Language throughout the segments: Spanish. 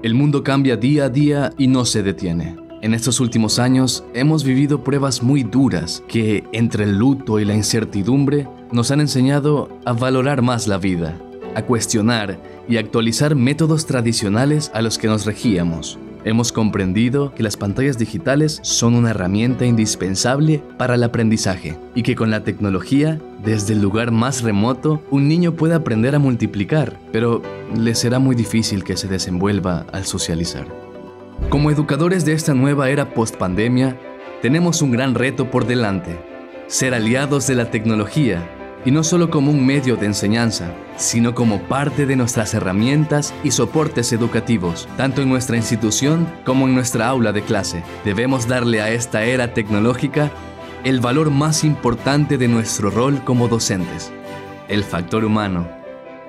El mundo cambia día a día y no se detiene. En estos últimos años hemos vivido pruebas muy duras que, entre el luto y la incertidumbre, nos han enseñado a valorar más la vida, a cuestionar y actualizar métodos tradicionales a los que nos regíamos. Hemos comprendido que las pantallas digitales son una herramienta indispensable para el aprendizaje y que con la tecnología, desde el lugar más remoto, un niño puede aprender a multiplicar, pero le será muy difícil que se desenvuelva al socializar. Como educadores de esta nueva era post-pandemia, tenemos un gran reto por delante: ser aliados de la tecnología, y no solo como un medio de enseñanza, sino como parte de nuestras herramientas y soportes educativos, tanto en nuestra institución como en nuestra aula de clase. Debemos darle a esta era tecnológica el valor más importante de nuestro rol como docentes: el factor humano,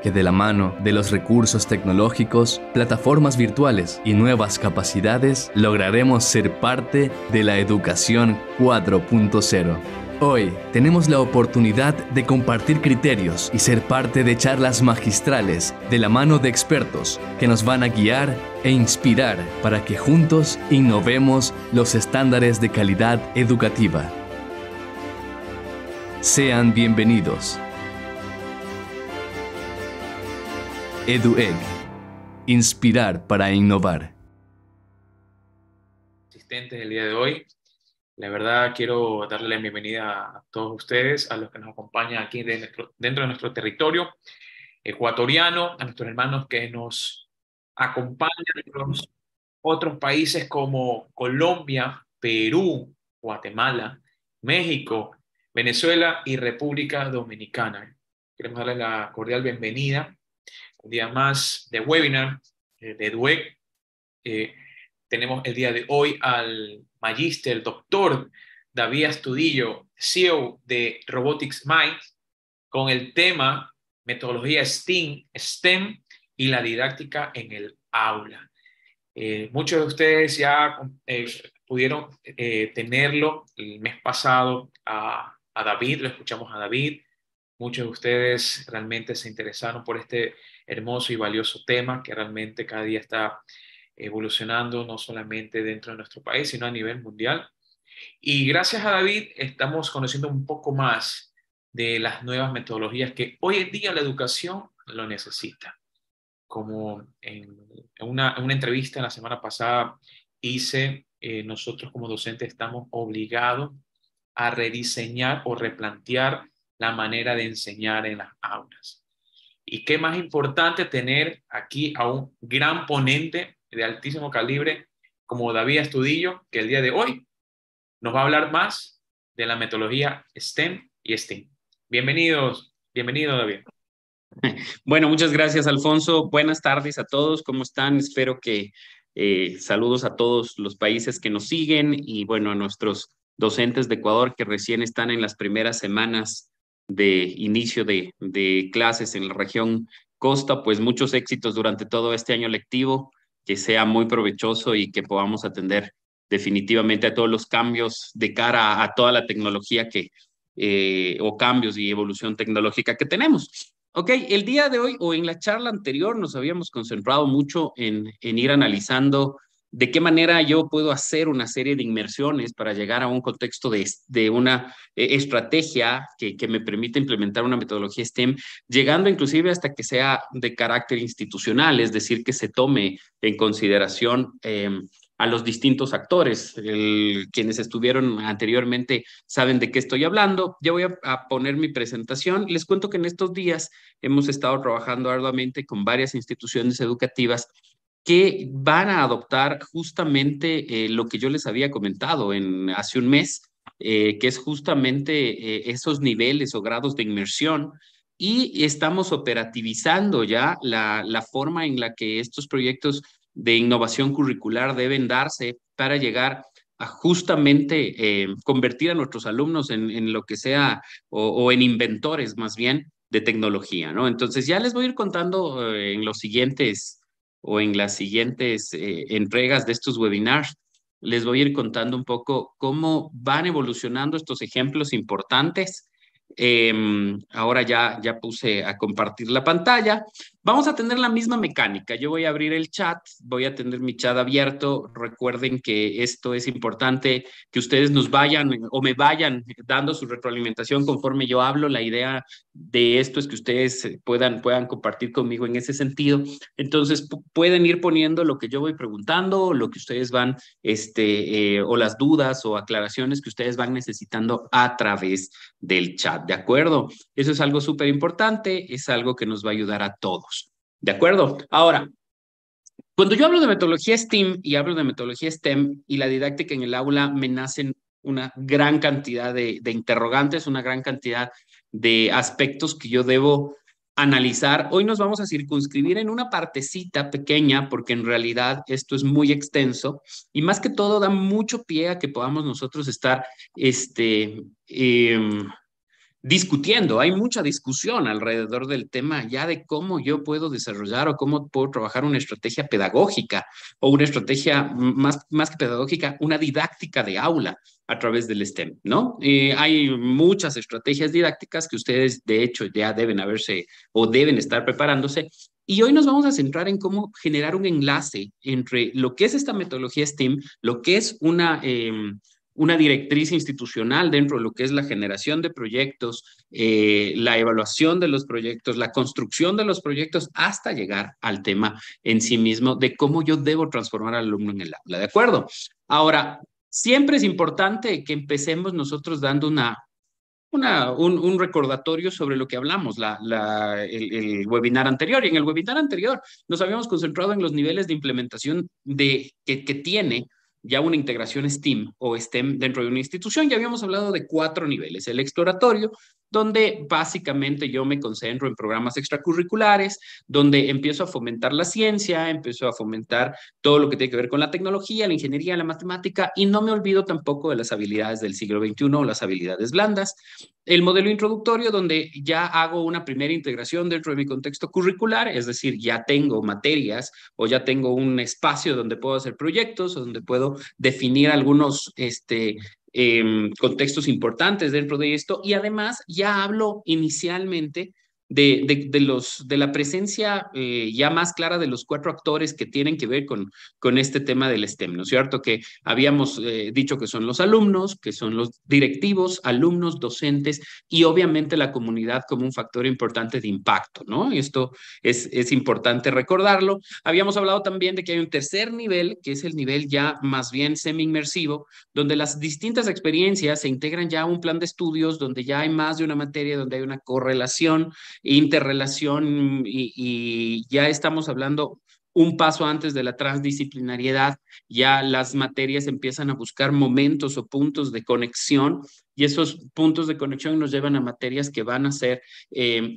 que de la mano de los recursos tecnológicos, plataformas virtuales y nuevas capacidades, lograremos ser parte de la educación 4.0. Hoy tenemos la oportunidad de compartir criterios y ser parte de charlas magistrales de la mano de expertos que nos van a guiar e inspirar para que juntos innovemos los estándares de calidad educativa. Sean bienvenidos. EduEg. Inspirar para innovar. Asistentes del día de hoy. La verdad quiero darle la bienvenida a todos ustedes, a los que nos acompañan aquí dentro de nuestro territorio ecuatoriano, a nuestros hermanos que nos acompañan de los otros países como Colombia, Perú, Guatemala, México, Venezuela y República Dominicana. Queremos darles la cordial bienvenida un día más de webinar de EduEg. Tenemos el día de hoy al magíster, el doctor David Astudillo, CEO de Robotics Minds, con el tema metodología STEM y la didáctica en el aula. Muchos de ustedes ya pudieron tenerlo el mes pasado a David, lo escuchamos a David. Muchos de ustedes realmente se interesaron por este hermoso y valioso tema que realmente cada día está evolucionando, no solamente dentro de nuestro país, sino a nivel mundial. Y gracias a David estamos conociendo un poco más de las nuevas metodologías que hoy en día la educación lo necesita. Como en una entrevista la semana pasada hice, nosotros como docentes estamos obligados a rediseñar o replantear la manera de enseñar en las aulas. Y qué más importante tener aquí a un gran ponente de altísimo calibre como David Astudillo, que el día de hoy nos va a hablar más de la metodología STEM y STEAM. Bienvenido David. Bueno, muchas gracias, Alfonso. Buenas tardes a todos. ¿Cómo están? Espero que saludos a todos los países que nos siguen y bueno, a nuestros docentes de Ecuador que recién están en las primeras semanas de inicio de clases en la región Costa, pues muchos éxitos durante todo este año lectivo, que sea muy provechoso y que podamos atender definitivamente a todos los cambios de cara a toda la tecnología o cambios y evolución tecnológica que tenemos. Ok, el día de hoy o en la charla anterior nos habíamos concentrado mucho en ir analizando de qué manera yo puedo hacer una serie de inmersiones para llegar a un contexto de una estrategia que me permita implementar una metodología STEM, llegando inclusive hasta que sea de carácter institucional, es decir, que se tome en consideración a los distintos actores. Quienes estuvieron anteriormente saben de qué estoy hablando. Ya voy a poner mi presentación. Les cuento que en estos días hemos estado trabajando arduamente con varias instituciones educativas que van a adoptar justamente lo que yo les había comentado hace un mes, que es justamente esos niveles o grados de inmersión, y estamos operativizando ya la forma en la que estos proyectos de innovación curricular deben darse para llegar a justamente convertir a nuestros alumnos en lo que sea o en inventores más bien de tecnología, ¿no? Entonces ya les voy a ir contando en los siguientes o en las siguientes entregas de estos webinars, les voy a ir contando un poco cómo van evolucionando estos ejemplos importantes Ahora ya puse a compartir la pantalla. Vamos a tener la misma mecánica. Yo voy a abrir el chat, voy a tener mi chat abierto. Recuerden que esto es importante, que ustedes nos vayan o me vayan dando su retroalimentación conforme yo hablo. La idea de esto es que ustedes puedan compartir conmigo en ese sentido. Entonces, pueden ir poniendo lo que yo voy preguntando, lo que ustedes van, o las dudas o aclaraciones que ustedes van necesitando a través del chat, ¿de acuerdo? Eso es algo súper importante, es algo que nos va a ayudar a todos, ¿de acuerdo? Ahora, cuando yo hablo de metodología STEAM y hablo de metodología STEM y la didáctica en el aula, me nacen una gran cantidad de interrogantes, una gran cantidad de aspectos que yo debo analizar. Hoy nos vamos a circunscribir en una partecita pequeña porque en realidad esto es muy extenso y más que todo da mucho pie a que podamos nosotros estar discutiendo. Hay mucha discusión alrededor del tema ya de cómo yo puedo desarrollar o cómo puedo trabajar una estrategia pedagógica o una estrategia más que pedagógica, una didáctica de aula a través del STEM, ¿no? Hay muchas estrategias didácticas que ustedes de hecho ya deben haberse o deben estar preparándose. Y hoy nos vamos a centrar en cómo generar un enlace entre lo que es esta metodología STEAM, lo que es una directriz institucional dentro de lo que es la generación de proyectos, la evaluación de los proyectos, la construcción de los proyectos, hasta llegar al tema en sí mismo de cómo yo debo transformar al alumno en el aula, ¿de acuerdo? Ahora, siempre es importante que empecemos nosotros dando un recordatorio sobre lo que hablamos el webinar anterior. Y en el webinar anterior nos habíamos concentrado en los niveles de implementación que tiene ya una integración STEAM o STEM dentro de una institución. Ya habíamos hablado de 4 niveles. El exploratorio, donde básicamente yo me concentro en programas extracurriculares, donde empiezo a fomentar la ciencia, empiezo a fomentar todo lo que tiene que ver con la tecnología, la ingeniería, la matemática, y no me olvido tampoco de las habilidades del siglo XXI o las habilidades blandas. El modelo introductorio, donde ya hago una primera integración dentro de mi contexto curricular, es decir, ya tengo materias o ya tengo un espacio donde puedo hacer proyectos, o donde puedo definir algunos contextos importantes dentro de esto, y además ya hablo inicialmente de la presencia ya más clara de los 4 actores que tienen que ver con este tema del STEM, ¿no es cierto? Que habíamos dicho que son los alumnos, que son los directivos, alumnos, docentes y obviamente la comunidad como un factor importante de impacto, ¿no? Y esto es importante recordarlo. Habíamos hablado también de que hay un tercer nivel, que es el nivel ya más bien semi-inmersivo, donde las distintas experiencias se integran ya a un plan de estudios, donde ya hay más de una materia, donde hay una correlación, interrelación y ya estamos hablando un paso antes de la transdisciplinariedad. Ya las materias empiezan a buscar momentos o puntos de conexión y esos puntos de conexión nos llevan a materias que van a ser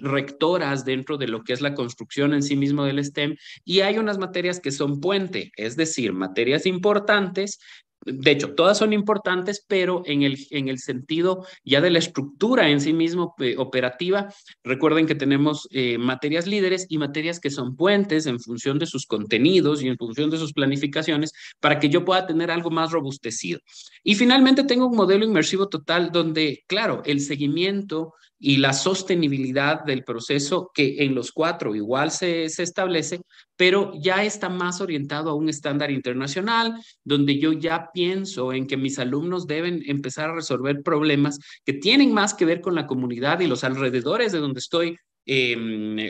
rectoras dentro de lo que es la construcción en sí mismo del STEM, y hay unas materias que son puente, es decir, materias importantes. De hecho, todas son importantes, pero en el sentido ya de la estructura en sí mismo operativa, recuerden que tenemos materias líderes y materias que son puentes en función de sus contenidos y en función de sus planificaciones para que yo pueda tener algo más robustecido. Y finalmente tengo un modelo inmersivo total donde, claro, el seguimiento y la sostenibilidad del proceso, que en los 4 igual se establece, pero ya está más orientado a un estándar internacional, donde yo ya pienso en que mis alumnos deben empezar a resolver problemas que tienen más que ver con la comunidad y los alrededores de donde estoy,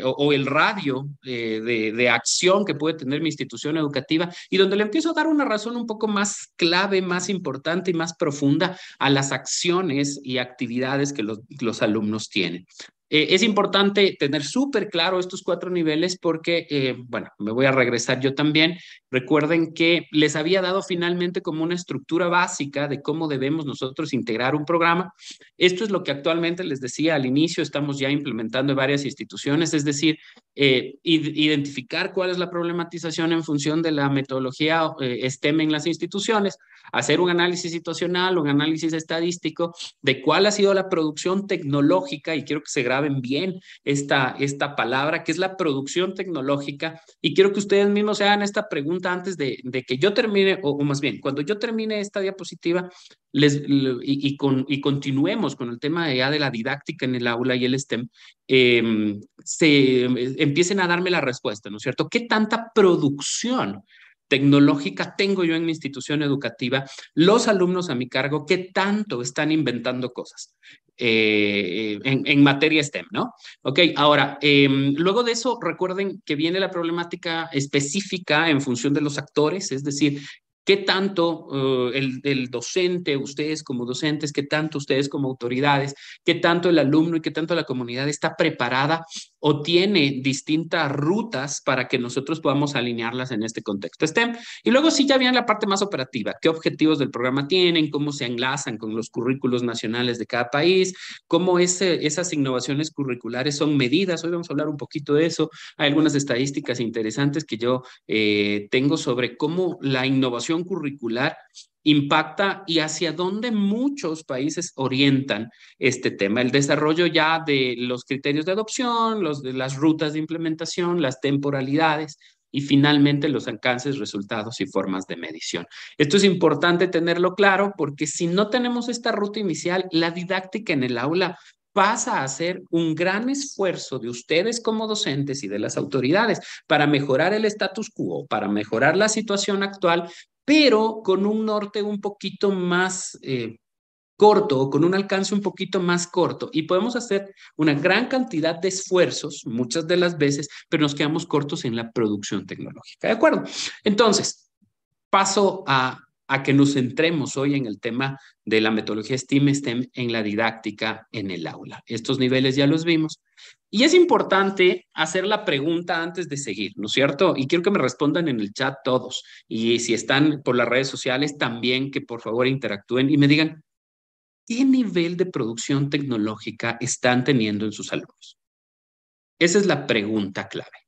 o el radio de acción que puede tener mi institución educativa, y donde le empiezo a dar una razón un poco más clave, más importante y más profunda a las acciones y actividades que los alumnos tienen. Es importante tener súper claro estos 4 niveles porque, bueno, me voy a regresar yo también. Recuerden que les había dado finalmente como una estructura básica de cómo debemos nosotros integrar un programa. Esto es lo que actualmente les decía al inicio, estamos ya implementando en varias instituciones, es decir, identificar cuál es la problematización en función de la metodología STEM en las instituciones, hacer un análisis situacional, un análisis estadístico de cuál ha sido la producción tecnológica, y quiero que se graben bien esta palabra, que es la producción tecnológica, y quiero que ustedes mismos se hagan esta pregunta antes de que yo termine, o más bien, cuando yo termine esta diapositiva, y continuemos con el tema ya de la didáctica en el aula y el STEM, empiecen a darme la respuesta, ¿no es cierto? ¿Qué tanta producción tecnológica tengo yo en mi institución educativa? Los alumnos a mi cargo, ¿qué tanto están inventando cosas en materia STEM, ¿no? Ok, ahora, luego de eso, recuerden que viene la problemática específica en función de los actores, es decir, ¿qué tanto el docente, ustedes como docentes, qué tanto ustedes como autoridades, qué tanto el alumno y qué tanto la comunidad está preparada o tiene distintas rutas para que nosotros podamos alinearlas en este contexto STEM? Y luego sí ya viene la parte más operativa, qué objetivos del programa tienen, cómo se enlazan con los currículos nacionales de cada país, cómo esas innovaciones curriculares son medidas. Hoy vamos a hablar un poquito de eso. Hay algunas estadísticas interesantes que yo tengo sobre cómo la innovación curricular impacta y hacia dónde muchos países orientan este tema. El desarrollo ya de los criterios de adopción, de las rutas de implementación, las temporalidades y finalmente los alcances, resultados y formas de medición. Esto es importante tenerlo claro porque si no tenemos esta ruta inicial, la didáctica en el aula pasa a ser un gran esfuerzo de ustedes como docentes y de las autoridades para mejorar el status quo, para mejorar la situación actual, pero con un norte un poquito más corto, con un alcance un poquito más corto, y podemos hacer una gran cantidad de esfuerzos, muchas de las veces, pero nos quedamos cortos en la producción tecnológica. ¿De acuerdo? Entonces, paso a que nos centremos hoy en el tema de la metodología STEM en la didáctica en el aula. Estos niveles ya los vimos. Y es importante hacer la pregunta antes de seguir, ¿no es cierto? Y quiero que me respondan en el chat todos. Y si están por las redes sociales, también que por favor interactúen y me digan, ¿qué nivel de producción tecnológica están teniendo en sus alumnos? Esa es la pregunta clave,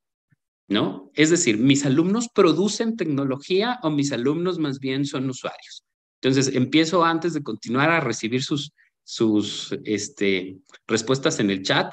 ¿no? Es decir, ¿mis alumnos producen tecnología o mis alumnos más bien son usuarios? Entonces, empiezo antes de continuar a recibir sus respuestas en el chat.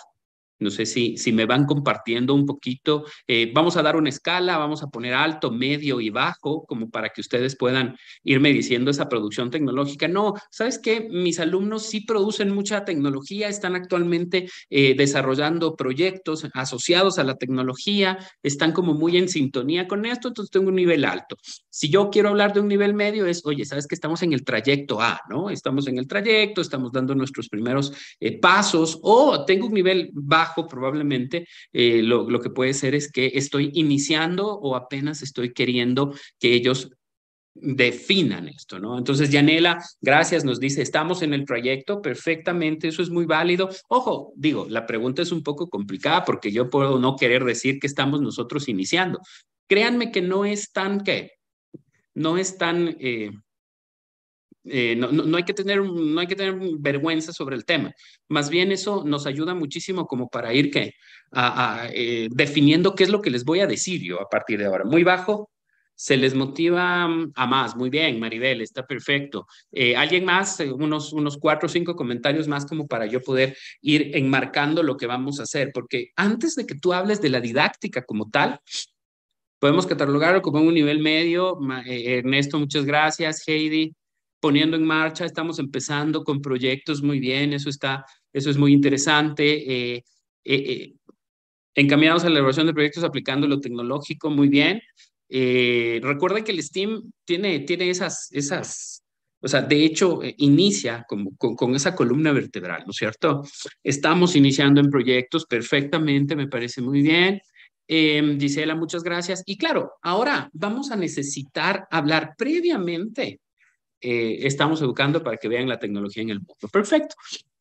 No sé si me van compartiendo un poquito. Vamos a dar una escala, vamos a poner alto, medio y bajo, como para que ustedes puedan irme diciendo esa producción tecnológica. No, ¿sabes qué? Mis alumnos sí producen mucha tecnología, están actualmente desarrollando proyectos asociados a la tecnología, están como muy en sintonía con esto, entonces tengo un nivel alto. Si yo quiero hablar de un nivel medio es, oye, ¿sabes que estamos en el trayecto A, ¿no? Estamos en el trayecto, estamos dando nuestros primeros pasos, o tengo un nivel bajo, probablemente lo que puede ser es que estoy iniciando o apenas estoy queriendo que ellos definan esto, ¿no? Entonces, Yanela, gracias, nos dice, estamos en el trayecto, perfectamente, eso es muy válido. Ojo, digo, la pregunta es un poco complicada porque yo puedo no querer decir que estamos nosotros iniciando. Créanme que no es tan, no es tan... no hay que tener vergüenza sobre el tema. Más bien eso nos ayuda muchísimo como para ir definiendo qué es lo que les voy a decir yo a partir de ahora. Muy bajo, se les motiva a más. Muy bien, Maribel, está perfecto. ¿Alguien más? Unos 4 o 5 comentarios más como para yo poder ir enmarcando lo que vamos a hacer. Porque antes de que tú hables de la didáctica como tal, podemos catalogarlo como un nivel medio. Ernesto, muchas gracias. Heidi, poniendo en marcha, estamos empezando con proyectos, muy bien, eso es muy interesante. Encaminados a la elaboración de proyectos aplicando lo tecnológico, muy bien. Recuerden que el STEAM tiene esas, o sea, de hecho, inicia con esa columna vertebral, ¿no es cierto? Estamos iniciando en proyectos perfectamente, me parece muy bien. Gisela, muchas gracias. Y claro, ahora vamos a necesitar hablar previamente. Estamos educando para que vean la tecnología en el mundo. Perfecto.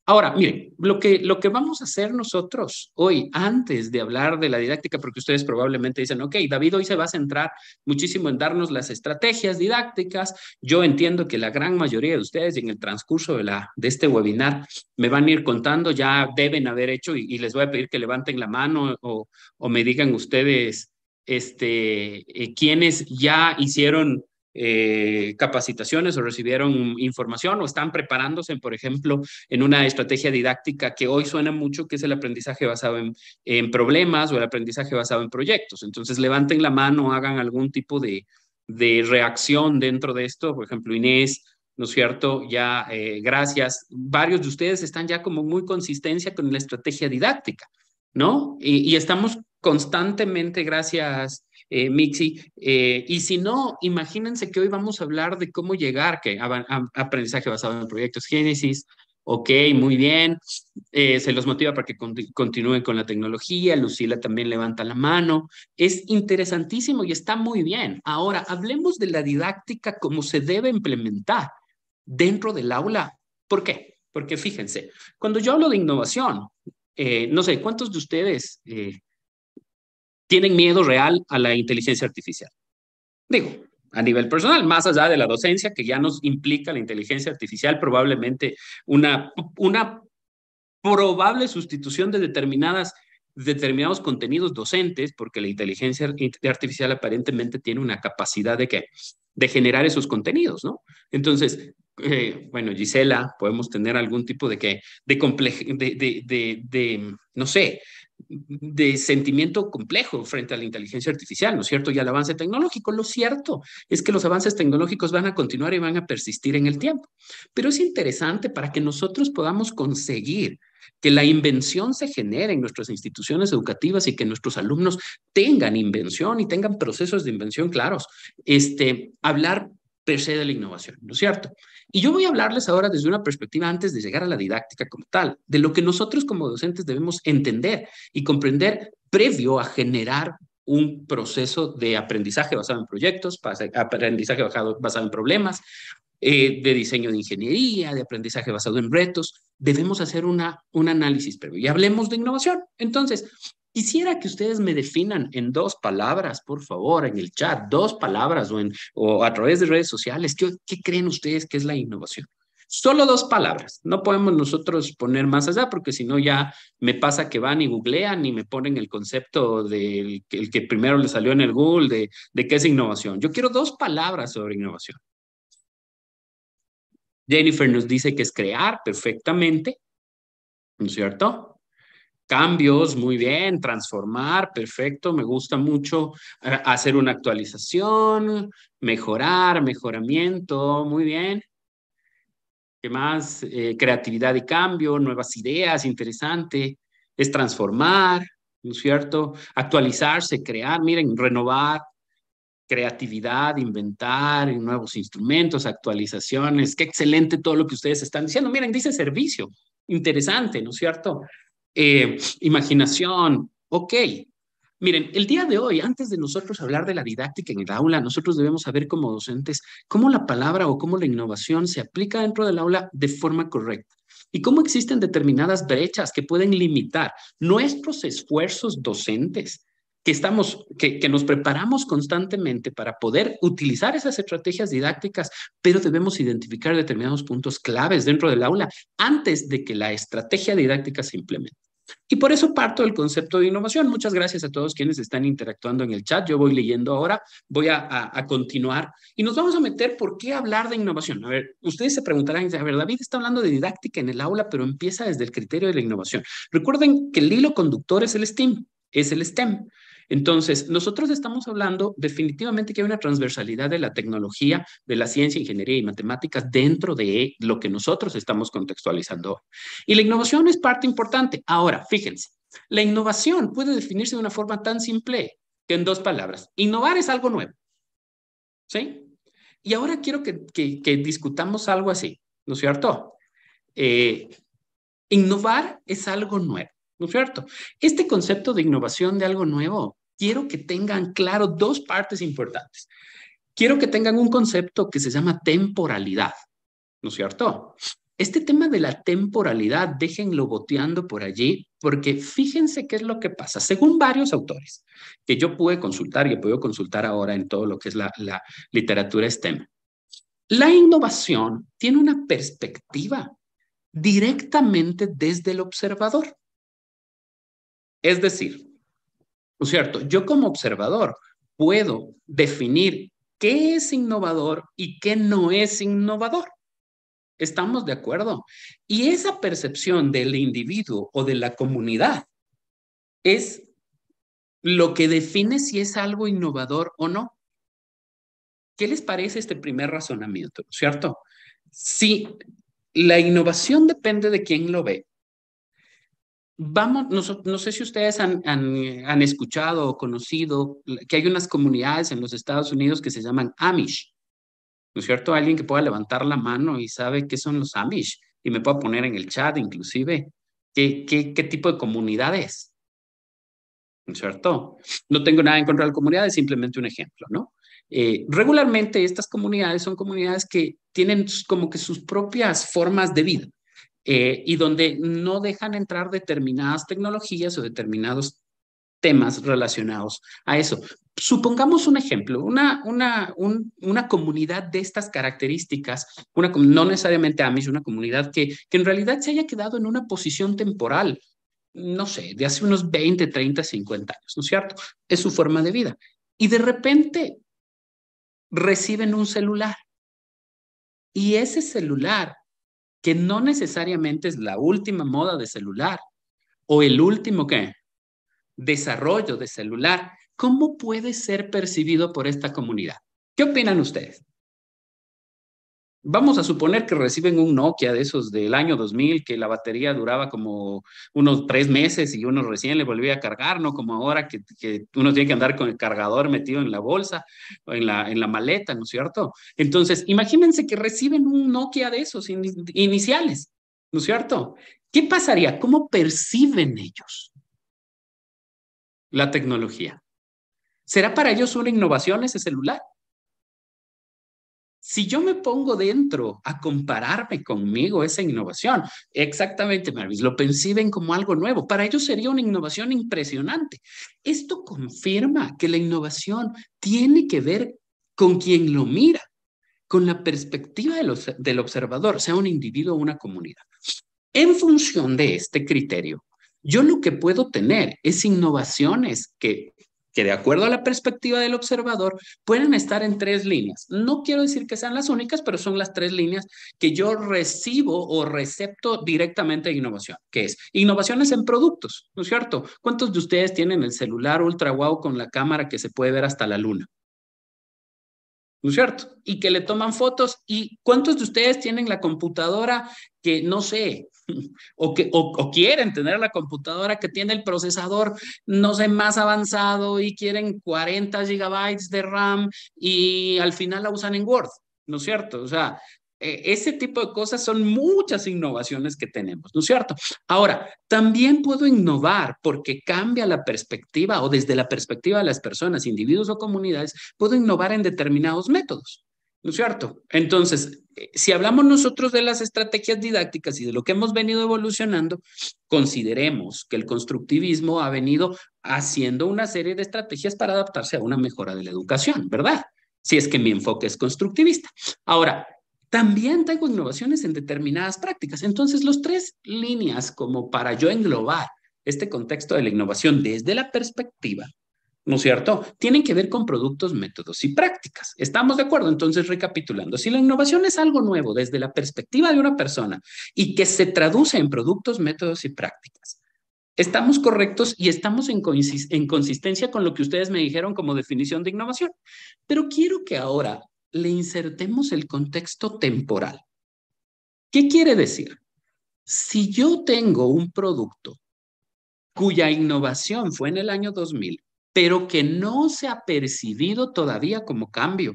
Ahora, miren, lo que vamos a hacer nosotros hoy, antes de hablar de la didáctica, porque ustedes probablemente dicen, ok, David hoy se va a centrar muchísimo en darnos las estrategias didácticas. Yo entiendo que la gran mayoría de ustedes en el transcurso de este webinar me van a ir contando, ya deben haber hecho, y les voy a pedir que levanten la mano o me digan ustedes quiénes ya hicieron capacitaciones o recibieron información o están preparándose, por ejemplo, en una estrategia didáctica que hoy suena mucho, que es el aprendizaje basado en problemas o el aprendizaje basado en proyectos. Entonces, levanten la mano, hagan algún tipo de reacción dentro de esto. Por ejemplo, Inés, ¿no es cierto? Ya, gracias. Varios de ustedes están ya como muy consistencia con la estrategia didáctica, ¿no? Y estamos constantemente, gracias, Mixi. Y si no, imagínense que hoy vamos a hablar de cómo llegar a aprendizaje basado en proyectos. Génesis, ok, muy bien. Se los motiva para que continúen con la tecnología. Lucila también levanta la mano. Es interesantísimo y está muy bien. Ahora, hablemos de la didáctica como se debe implementar dentro del aula. ¿Por qué? Porque fíjense, cuando yo hablo de innovación, no sé, ¿cuántos de ustedes tienen miedo real a la inteligencia artificial? Digo, a nivel personal, más allá de la docencia, que ya nos implica la inteligencia artificial, probablemente una probable sustitución de determinados contenidos docentes, porque la inteligencia artificial aparentemente tiene una capacidad de generar esos contenidos, ¿no? Entonces, bueno, Gisela, podemos tener algún tipo no sé, de sentimiento complejo frente a la inteligencia artificial, ¿no es cierto? Y al avance tecnológico. Lo cierto es que los avances tecnológicos van a continuar y van a persistir en el tiempo. Pero es interesante para que nosotros podamos conseguir que la invención se genere en nuestras instituciones educativas y que nuestros alumnos tengan invención y tengan procesos de invención claros. Hablar per se de la innovación, ¿no es cierto? Y yo voy a hablarles ahora desde una perspectiva antes de llegar a la didáctica como tal, de lo que nosotros como docentes debemos entender y comprender previo a generar un proceso de aprendizaje basado en proyectos, aprendizaje basado en problemas, de diseño de ingeniería, de aprendizaje basado en retos. Debemos hacer un análisis previo. Y hablemos de innovación. Entonces, quisiera que ustedes me definan en 2 palabras, por favor, en el chat, 2 palabras o a través de redes sociales. ¿Qué creen ustedes que es la innovación? Solo 2 palabras. No podemos nosotros poner más allá porque si no ya me pasa que van y googlean y me ponen el concepto del el que primero le salió en el Google de qué es innovación. Yo quiero 2 palabras sobre innovación. Jennifer nos dice que es crear perfectamente, ¿no es cierto? Cambios, muy bien. Transformar, perfecto. Me gusta mucho hacer una actualización, mejorar, mejoramiento, muy bien. ¿Qué más? Creatividad y cambio, nuevas ideas, interesante. Es transformar, ¿no es cierto? Actualizarse, crear, miren, renovar, creatividad, inventar nuevos instrumentos, actualizaciones. Qué excelente todo lo que ustedes están diciendo. Miren, dice servicio. Interesante, ¿no es cierto? Imaginación. Ok. Miren, el día de hoy, antes de nosotros hablar de la didáctica en el aula, nosotros debemos saber como docentes cómo la palabra o cómo la innovación se aplica dentro del aula de forma correcta y cómo existen determinadas brechas que pueden limitar nuestros esfuerzos docentes que nos preparamos constantemente para poder utilizar esas estrategias didácticas, pero debemos identificar determinados puntos claves dentro del aula antes de que la estrategia didáctica se implemente. Y por eso parto del concepto de innovación. Muchas gracias a todos quienes están interactuando en el chat. Yo voy leyendo ahora, voy a continuar y nos vamos a meter por qué hablar de innovación. A ver, ustedes se preguntarán, a ver, David está hablando de didáctica en el aula, pero empieza desde el criterio de la innovación. Recuerden que el hilo conductor es el STEM, es el STEM. Entonces, nosotros estamos hablando definitivamente que hay una transversalidad de la tecnología, de la ciencia, ingeniería y matemáticas dentro de lo que nosotros estamos contextualizando hoy. Y la innovación es parte importante. Ahora, fíjense, la innovación puede definirse de una forma tan simple que en 2 palabras. Innovar es algo nuevo. ¿Sí? Y ahora quiero que discutamos algo así, ¿no es cierto? Innovar es algo nuevo, ¿no es cierto? Este concepto de innovación de algo nuevo, quiero que tengan claro 2 partes importantes. Quiero que tengan un concepto que se llama temporalidad, ¿no es cierto? Este tema de la temporalidad, déjenlo boteando por allí, porque fíjense qué es lo que pasa. Según varios autores que yo pude consultar y he podido consultar ahora en todo lo que es la literatura STEM, la innovación tiene una perspectiva directamente desde el observador. Es decir, ¿no es cierto? Yo como observador puedo definir qué es innovador y qué no es innovador. ¿Estamos de acuerdo? Y esa percepción del individuo o de la comunidad es lo que define si es algo innovador o no. ¿Qué les parece este primer razonamiento? ¿Cierto? Si la innovación depende de quién lo ve. Vamos, no sé si ustedes han escuchado o conocido que hay unas comunidades en los Estados Unidos que se llaman Amish, ¿no es cierto? Alguien que pueda levantar la mano y sabe qué son los Amish y me pueda poner en el chat inclusive qué tipo de comunidad es, ¿no es cierto? No tengo nada en contra de la comunidad, es simplemente un ejemplo, ¿no? Regularmente estas comunidades son comunidades que tienen como que sus propias formas de vida. Y donde no dejan entrar determinadas tecnologías o determinados temas relacionados a eso. Supongamos un ejemplo, una comunidad de estas características, no necesariamente Amish, una comunidad que en realidad se haya quedado en una posición temporal, no sé, de hace unos 20, 30, 50 años, ¿no es cierto? Es su forma de vida. Y de repente reciben un celular. Y ese celular, que no necesariamente es la última moda de celular o el último ¿qué? Desarrollo de celular, ¿cómo puede ser percibido por esta comunidad? ¿Qué opinan ustedes? Vamos a suponer que reciben un Nokia de esos del año 2000, que la batería duraba como unos 3 meses y uno recién le volvía a cargar, no como ahora que uno tiene que andar con el cargador metido en la bolsa o en la maleta, ¿no es cierto? Entonces, imagínense que reciben un Nokia de esos iniciales, ¿no es cierto? ¿Qué pasaría? ¿Cómo perciben ellos la tecnología? ¿Será para ellos una innovación ese celular? Si yo me pongo dentro a compararme conmigo esa innovación, exactamente, Marvis, lo perciben como algo nuevo. Para ellos sería una innovación impresionante. Esto confirma que la innovación tiene que ver con quien lo mira, con la perspectiva del observador, sea un individuo o una comunidad. En función de este criterio, yo lo que puedo tener es innovaciones que de acuerdo a la perspectiva del observador pueden estar en 3 líneas. No quiero decir que sean las únicas, pero son las 3 líneas que yo recibo o recepto directamente de innovación, que es innovaciones en productos, ¿no es cierto? ¿Cuántos de ustedes tienen el celular ultra wow con la cámara que se puede ver hasta la luna? ¿No es cierto? Y que le toman fotos. ¿Y cuántos de ustedes tienen la computadora que, no sé, o quieren tener la computadora que tiene el procesador, no sé, más avanzado y quieren 40 gigabytes de RAM y al final la usan en Word? ¿No es cierto? O sea, ese tipo de cosas son muchas innovaciones que tenemos, ¿no es cierto? Ahora, también puedo innovar porque cambia la perspectiva o desde la perspectiva de las personas, individuos o comunidades, puedo innovar en determinados métodos, ¿no es cierto? Entonces, si hablamos nosotros de las estrategias didácticas y de lo que hemos venido evolucionando, consideremos que el constructivismo ha venido haciendo una serie de estrategias para adaptarse a una mejora de la educación, ¿verdad? Si es que mi enfoque es constructivista. Ahora, también tengo innovaciones en determinadas prácticas. Entonces, los 3 líneas como para yo englobar este contexto de la innovación desde la perspectiva, ¿no es cierto? Tienen que ver con productos, métodos y prácticas. ¿Estamos de acuerdo? Entonces, recapitulando, si la innovación es algo nuevo desde la perspectiva de una persona y que se traduce en productos, métodos y prácticas, estamos correctos y estamos en consistencia con lo que ustedes me dijeron como definición de innovación. Pero quiero que ahora le insertemos el contexto temporal. ¿Qué quiere decir? Si yo tengo un producto cuya innovación fue en el año 2000, pero que no se ha percibido todavía como cambio,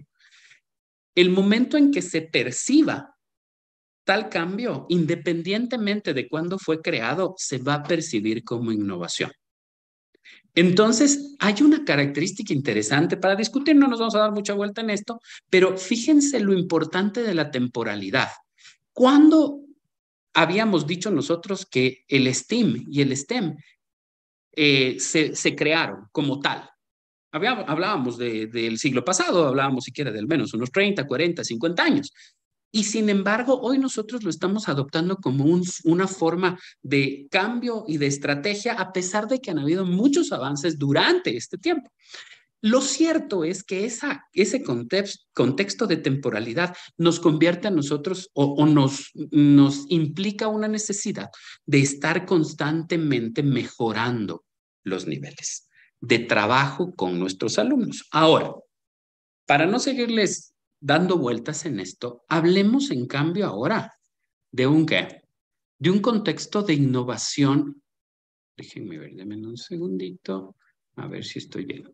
el momento en que se perciba tal cambio, independientemente de cuándo fue creado, se va a percibir como innovación. Entonces, hay una característica interesante para discutir, no nos vamos a dar mucha vuelta en esto, pero fíjense lo importante de la temporalidad. ¿Cuándo habíamos dicho nosotros que el STEAM y el STEM se crearon como tal? Hablábamos del siglo pasado, hablábamos siquiera de al menos unos 30, 40, 50 años. Y sin embargo, hoy nosotros lo estamos adoptando como una forma de cambio y de estrategia, a pesar de que han habido muchos avances durante este tiempo. Lo cierto es que ese contexto de temporalidad nos convierte a nosotros o nos implica una necesidad de estar constantemente mejorando los niveles de trabajo con nuestros alumnos. Ahora, para no seguirles dando vueltas en esto, hablemos en cambio ahora de un ¿qué? De un contexto de innovación. Déjenme ver, denme un segundito, a ver si estoy bien.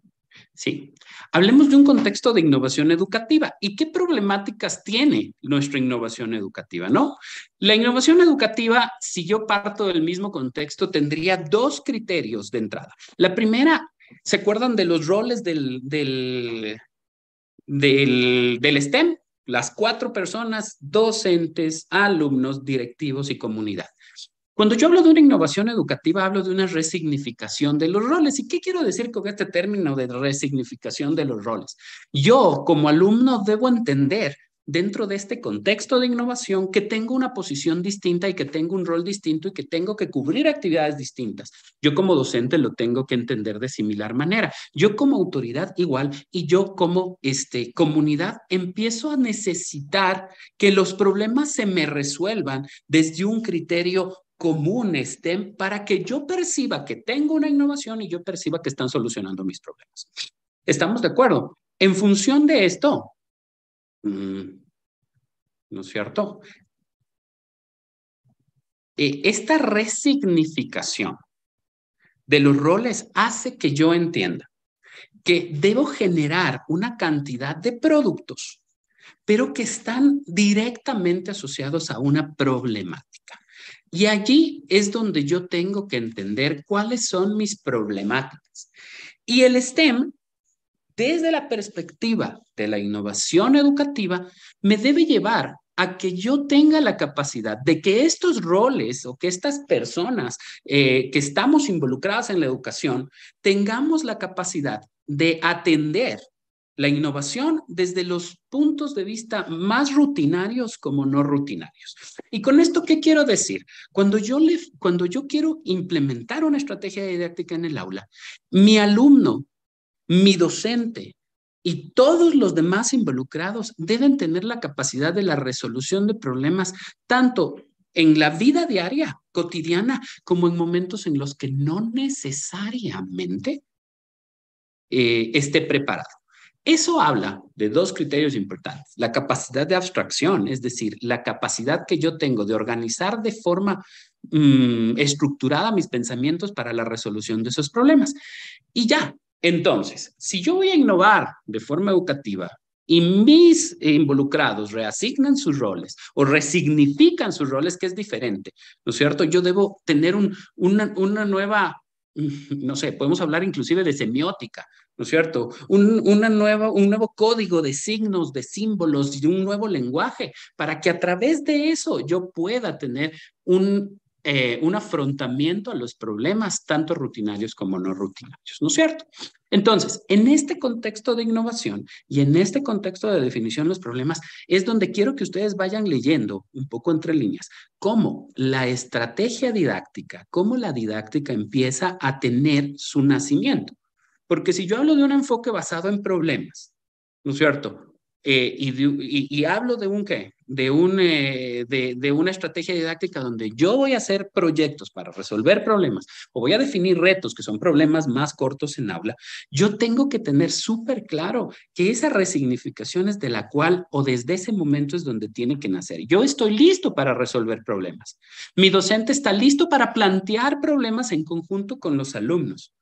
Sí, hablemos de un contexto de innovación educativa. ¿Y qué problemáticas tiene nuestra innovación educativa, no? La innovación educativa, si yo parto del mismo contexto, tendría dos criterios de entrada. La primera, ¿se acuerdan de los roles del STEM? Las 4 personas, docentes, alumnos, directivos y comunidad. Cuando yo hablo de una innovación educativa, hablo de una resignificación de los roles. ¿Y qué quiero decir con este término de resignificación de los roles? Yo, como alumno, debo entender dentro de este contexto de innovación que tengo una posición distinta y que tengo un rol distinto y que tengo que cubrir actividades distintas. Yo como docente lo tengo que entender de similar manera. Yo como autoridad igual y yo como comunidad empiezo a necesitar que los problemas se me resuelvan desde un criterio común STEM para que yo perciba que tengo una innovación y yo perciba que están solucionando mis problemas. ¿Estamos de acuerdo? En función de esto, ¿no es cierto? Esta resignificación de los roles hace que yo entienda que debo generar una cantidad de productos, pero que están directamente asociados a una problemática. Y allí es donde yo tengo que entender cuáles son mis problemáticas. Y el STEM, desde la perspectiva de la innovación educativa, me debe llevar a que yo tenga la capacidad de que estos roles o que estas personas que estamos involucradas en la educación tengamos la capacidad de atender la innovación desde los puntos de vista más rutinarios como no rutinarios. ¿Y con esto qué quiero decir? Cuando yo quiero implementar una estrategia didáctica en el aula, mi alumno, mi docente y todos los demás involucrados deben tener la capacidad de la resolución de problemas tanto en la vida diaria, cotidiana, como en momentos en los que no necesariamente esté preparado. Eso habla de dos criterios importantes. La capacidad de abstracción, es decir, la capacidad que yo tengo de organizar de forma estructurada mis pensamientos para la resolución de esos problemas. Y ya, entonces, si yo voy a innovar de forma educativa y mis involucrados reasignan sus roles o resignifican sus roles, que es diferente, ¿no es cierto? Yo debo tener una nueva, no sé, podemos hablar inclusive de semiótica, ¿no es cierto? Un nuevo código de signos, de símbolos y un nuevo lenguaje para que a través de eso yo pueda tener un afrontamiento a los problemas, tanto rutinarios como no rutinarios, ¿no es cierto? Entonces, en este contexto de innovación y en este contexto de definición de los problemas, es donde quiero que ustedes vayan leyendo un poco entre líneas cómo la estrategia didáctica, cómo la didáctica empieza a tener su nacimiento. Porque si yo hablo de un enfoque basado en problemas, ¿no es cierto? Y hablo de un qué, de una estrategia didáctica donde yo voy a hacer proyectos para resolver problemas o voy a definir retos que son problemas más cortos en aula, yo tengo que tener súper claro que esa resignificación es de la cual o desde ese momento es donde tiene que nacer. Yo estoy listo para resolver problemas. Mi docente está listo para plantear problemas en conjunto con los alumnos.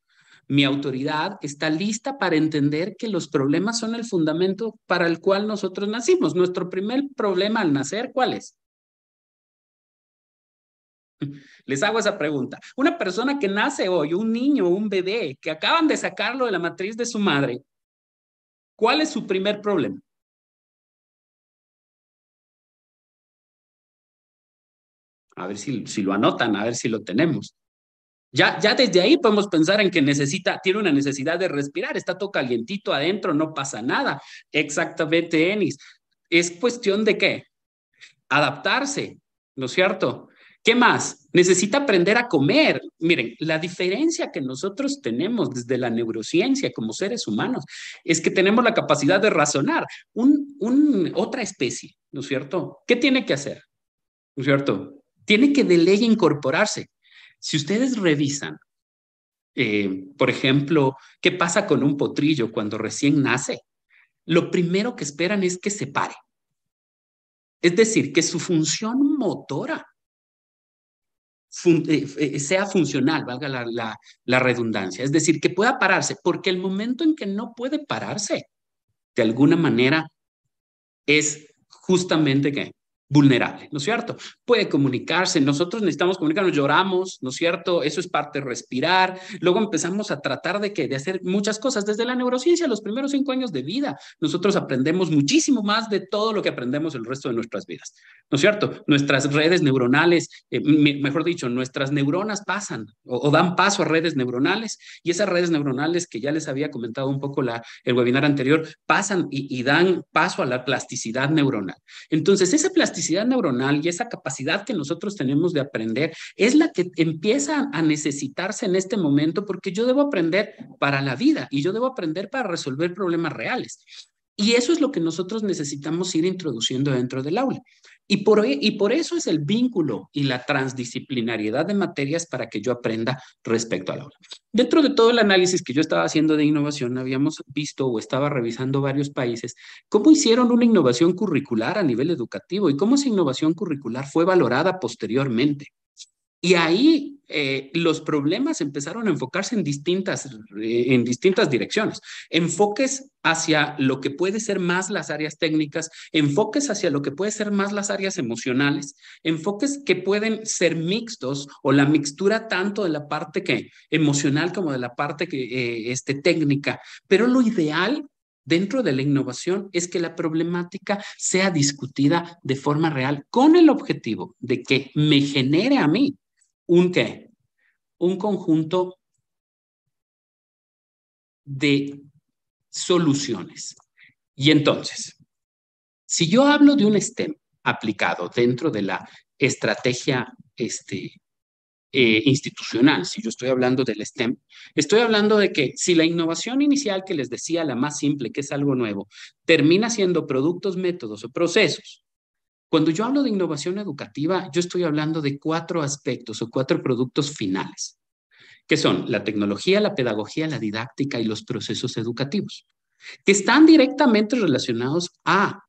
Mi autoridad está lista para entender que los problemas son el fundamento para el cual nosotros nacimos. Nuestro primer problema al nacer, ¿cuál es? Les hago esa pregunta. Una persona que nace hoy, un niño, un bebé, que acaban de sacarlo de la matriz de su madre, ¿cuál es su primer problema? A ver si lo anotan, a ver si lo tenemos. Ya desde ahí podemos pensar en que tiene una necesidad de respirar, está todo calientito adentro, no pasa nada. Exactamente, Enis. Es cuestión de ¿qué? Adaptarse, ¿no es cierto? ¿Qué más? Necesita aprender a comer. Miren, la diferencia que nosotros tenemos desde la neurociencia como seres humanos es que tenemos la capacidad de razonar. Otra especie, ¿no es cierto? ¿Qué tiene que hacer? ¿No es cierto? Tiene que de ley incorporarse. Si ustedes revisan, por ejemplo, ¿qué pasa con un potrillo cuando recién nace? Lo primero que esperan es que se pare. Es decir, que su función motora sea funcional, valga la redundancia. Es decir, que pueda pararse, porque el momento en que no puede pararse, de alguna manera, es justamente que vulnerable, ¿no es cierto? Puede comunicarse, nosotros necesitamos comunicarnos, lloramos, ¿no es cierto? Eso es parte de respirar, luego empezamos a tratar de hacer muchas cosas. Desde la neurociencia, los primeros 5 años de vida, nosotros aprendemos muchísimo más de todo lo que aprendemos el resto de nuestras vidas, ¿no es cierto? Nuestras redes neuronales, mejor dicho, nuestras neuronas pasan o dan paso a redes neuronales, y esas redes neuronales que ya les había comentado un poco el webinar anterior, pasan y dan paso a la plasticidad neuronal. Entonces, esa plasticidad neuronal y esa capacidad que nosotros tenemos de aprender es la que empieza a necesitarse en este momento, porque yo debo aprender para la vida y yo debo aprender para resolver problemas reales. Y eso es lo que nosotros necesitamos ir introduciendo dentro del aula. Y por eso es el vínculo y la transdisciplinariedad de materias para que yo aprenda respecto al aula. Dentro de todo el análisis que yo estaba haciendo de innovación, habíamos visto o estaba revisando varios países cómo hicieron una innovación curricular a nivel educativo y cómo esa innovación curricular fue valorada posteriormente. Y ahí los problemas empezaron a enfocarse en distintas direcciones. Enfoques hacia lo que puede ser más las áreas técnicas, enfoques hacia lo que puede ser más las áreas emocionales, enfoques que pueden ser mixtos o la mixtura tanto de la parte emocional como de la parte técnica. Pero lo ideal dentro de la innovación es que la problemática sea discutida de forma real con el objetivo de que me genere a mí un conjunto de soluciones. Y entonces, si yo hablo de un STEM aplicado dentro de la estrategia institucional, si yo estoy hablando del STEM, estoy hablando de que si la innovación inicial que les decía, la más simple, que es algo nuevo, termina siendo productos, métodos o procesos. Cuando yo hablo de innovación educativa, yo estoy hablando de 4 aspectos o 4 productos finales, que son la tecnología, la pedagogía, la didáctica y los procesos educativos, que están directamente relacionados a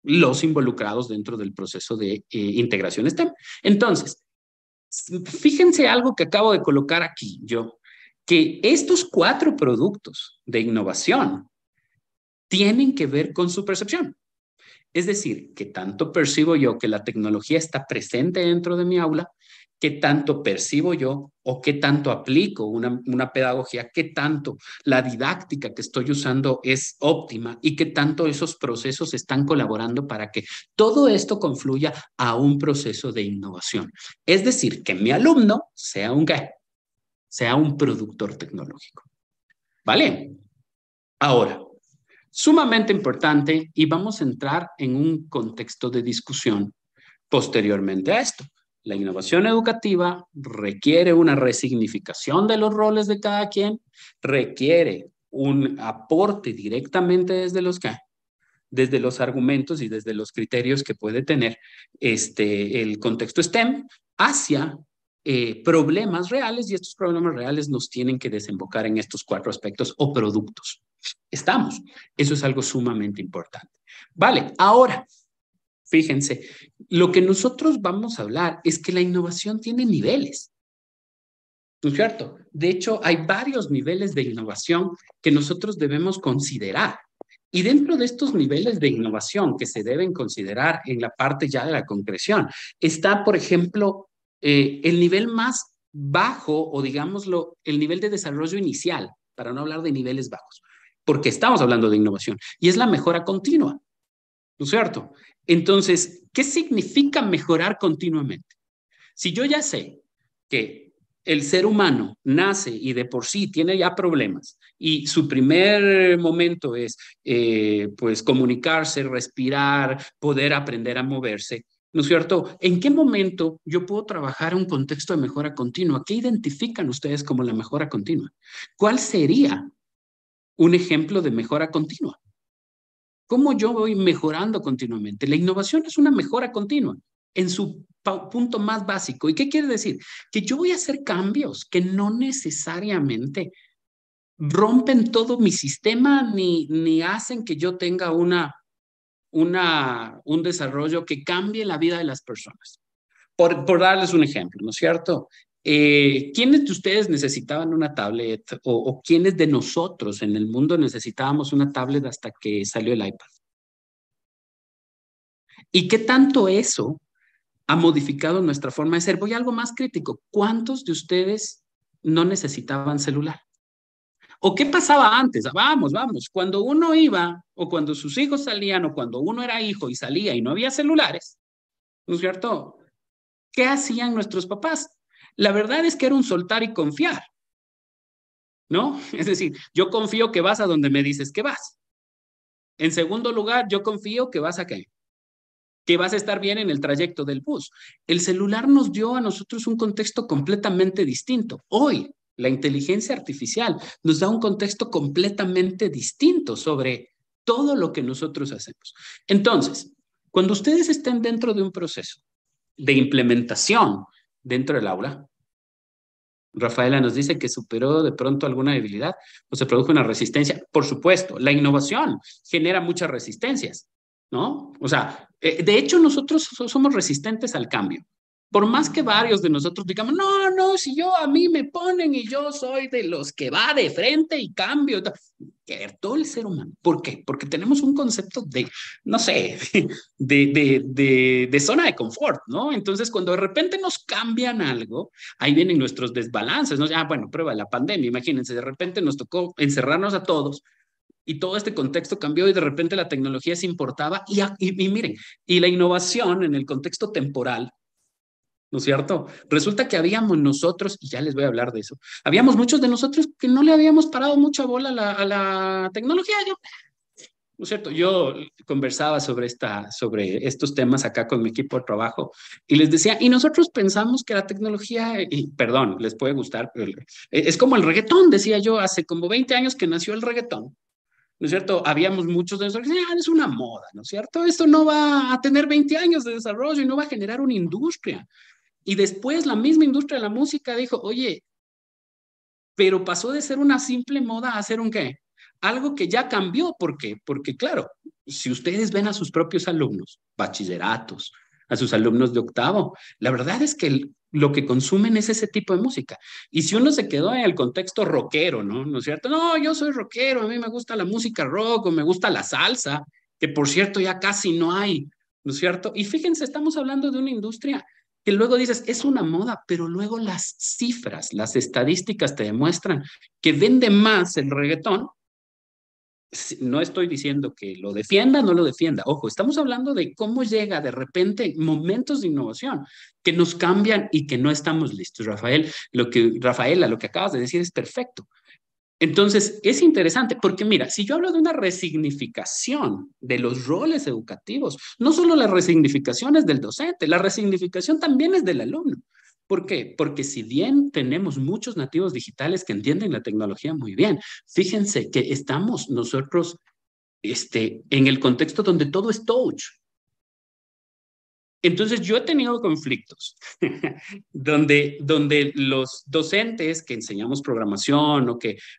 los involucrados dentro del proceso de integración STEM. Entonces, fíjense algo que acabo de colocar aquí yo, que estos 4 productos de innovación tienen que ver con su percepción. Es decir, que tanto percibo yo que la tecnología está presente dentro de mi aula, qué tanto percibo yo o qué tanto aplico una pedagogía, qué tanto la didáctica que estoy usando es óptima y qué tanto esos procesos están colaborando para que todo esto confluya a un proceso de innovación. Es decir, que mi alumno sea un productor tecnológico. ¿Vale? Ahora, sumamente importante, y vamos a entrar en un contexto de discusión posteriormente a esto. La innovación educativa requiere una resignificación de los roles de cada quien, requiere un aporte directamente desde los argumentos y desde los criterios que puede tener el contexto STEM hacia problemas reales, y estos problemas reales nos tienen que desembocar en estos 4 aspectos o productos. Estamos. Eso es algo sumamente importante. Vale, ahora, fíjense, lo que nosotros vamos a hablar es que la innovación tiene niveles. ¿No es cierto? De hecho, hay varios niveles de innovación que nosotros debemos considerar. Y dentro de estos niveles de innovación que se deben considerar en la parte ya de la concreción, está, por ejemplo, el nivel más bajo o digámoslo, el nivel de desarrollo inicial, para no hablar de niveles bajos, porque estamos hablando de innovación, y es la mejora continua, ¿no es cierto? Entonces, ¿qué significa mejorar continuamente? Si yo ya sé que el ser humano nace y de por sí tiene ya problemas y su primer momento es pues comunicarse, respirar, poder aprender a moverse, ¿no es cierto? ¿En qué momento yo puedo trabajar un contexto de mejora continua? ¿Qué identifican ustedes como la mejora continua? ¿Cuál sería un ejemplo de mejora continua? ¿Cómo yo voy mejorando continuamente? La innovación es una mejora continua en su punto más básico. ¿Y qué quiere decir? Que yo voy a hacer cambios que no necesariamente rompen todo mi sistema ni hacen que yo tenga un desarrollo que cambie la vida de las personas. Por darles un ejemplo, ¿no es cierto? ¿Quiénes de ustedes necesitaban una tablet o quiénes de nosotros en el mundo necesitábamos una tablet hasta que salió el iPad? ¿Y qué tanto eso ha modificado nuestra forma de ser? Voy a algo más crítico. ¿Cuántos de ustedes no necesitaban celular? ¿O qué pasaba antes? Vamos, cuando uno iba o cuando sus hijos salían o cuando uno era hijo y salía y no había celulares, ¿no es cierto? ¿Qué hacían nuestros papás? La verdad es que era un soltar y confiar, ¿no? Es decir, yo confío que vas a donde me dices que vas. En segundo lugar, yo confío que vas a qué, que vas a estar bien en el trayecto del bus. El celular nos dio a nosotros un contexto completamente distinto. Hoy, la inteligencia artificial nos da un contexto completamente distinto sobre todo lo que nosotros hacemos. Entonces, cuando ustedes estén dentro de un proceso de implementación dentro del aula, Rafaela nos dice que superó de pronto alguna debilidad o se produjo una resistencia. Por supuesto, la innovación genera muchas resistencias, ¿no? O sea, de hecho nosotros somos resistentes al cambio. Por más que varios de nosotros digamos, no, si yo a mí me ponen y yo soy de los que va de frente y cambio, todo el ser humano. ¿Por qué? Porque tenemos un concepto de, no sé, de zona de confort, ¿no? Entonces, cuando de repente nos cambian algo, ahí vienen nuestros desbalances, ¿no? Bueno, prueba la pandemia, imagínense, de repente nos tocó encerrarnos a todos y todo este contexto cambió y de repente la tecnología se importaba y miren, y la innovación en el contexto temporal, ¿no es cierto? Resulta que habíamos nosotros, y ya les voy a hablar de eso, habíamos muchos de nosotros que no le habíamos parado mucha bola a la tecnología. ¿No es cierto? Yo conversaba sobre estos temas acá con mi equipo de trabajo y les decía, y nosotros pensamos que la tecnología, y perdón, les puede gustar, es como el reggaetón, decía yo, hace como 20 años que nació el reggaetón. ¿No es cierto? Habíamos muchos de nosotros que decían, es una moda, ¿no es cierto? Esto no va a tener 20 años de desarrollo y no va a generar una industria. Y después la misma industria de la música dijo, oye, pero pasó de ser una simple moda a ser un qué? Algo que ya cambió. ¿Por qué? Porque claro, si ustedes ven a sus propios alumnos, bachilleratos, a sus alumnos de octavo, la verdad es que lo que consumen es ese tipo de música. Y si uno se quedó en el contexto rockero, ¿no? ¿No es cierto? No, yo soy rockero, a mí me gusta la música rock o me gusta la salsa, que por cierto ya casi no hay, ¿no es cierto? Y fíjense, estamos hablando de una industria que luego dices, es una moda, pero luego las cifras, las estadísticas te demuestran que vende más el reggaetón. No estoy diciendo que lo defienda o no lo defienda. Ojo, estamos hablando de cómo llega de repente momentos de innovación que nos cambian y que no estamos listos. Rafaela, lo que acabas de decir es perfecto. Entonces, es interesante porque mira, si yo hablo de una resignificación de los roles educativos, no solo la resignificación es del docente, la resignificación también es del alumno. ¿Por qué? Porque si bien tenemos muchos nativos digitales que entienden la tecnología muy bien, fíjense que estamos nosotros en el contexto donde todo es touch. Entonces yo he tenido conflictos donde los docentes que enseñamos programación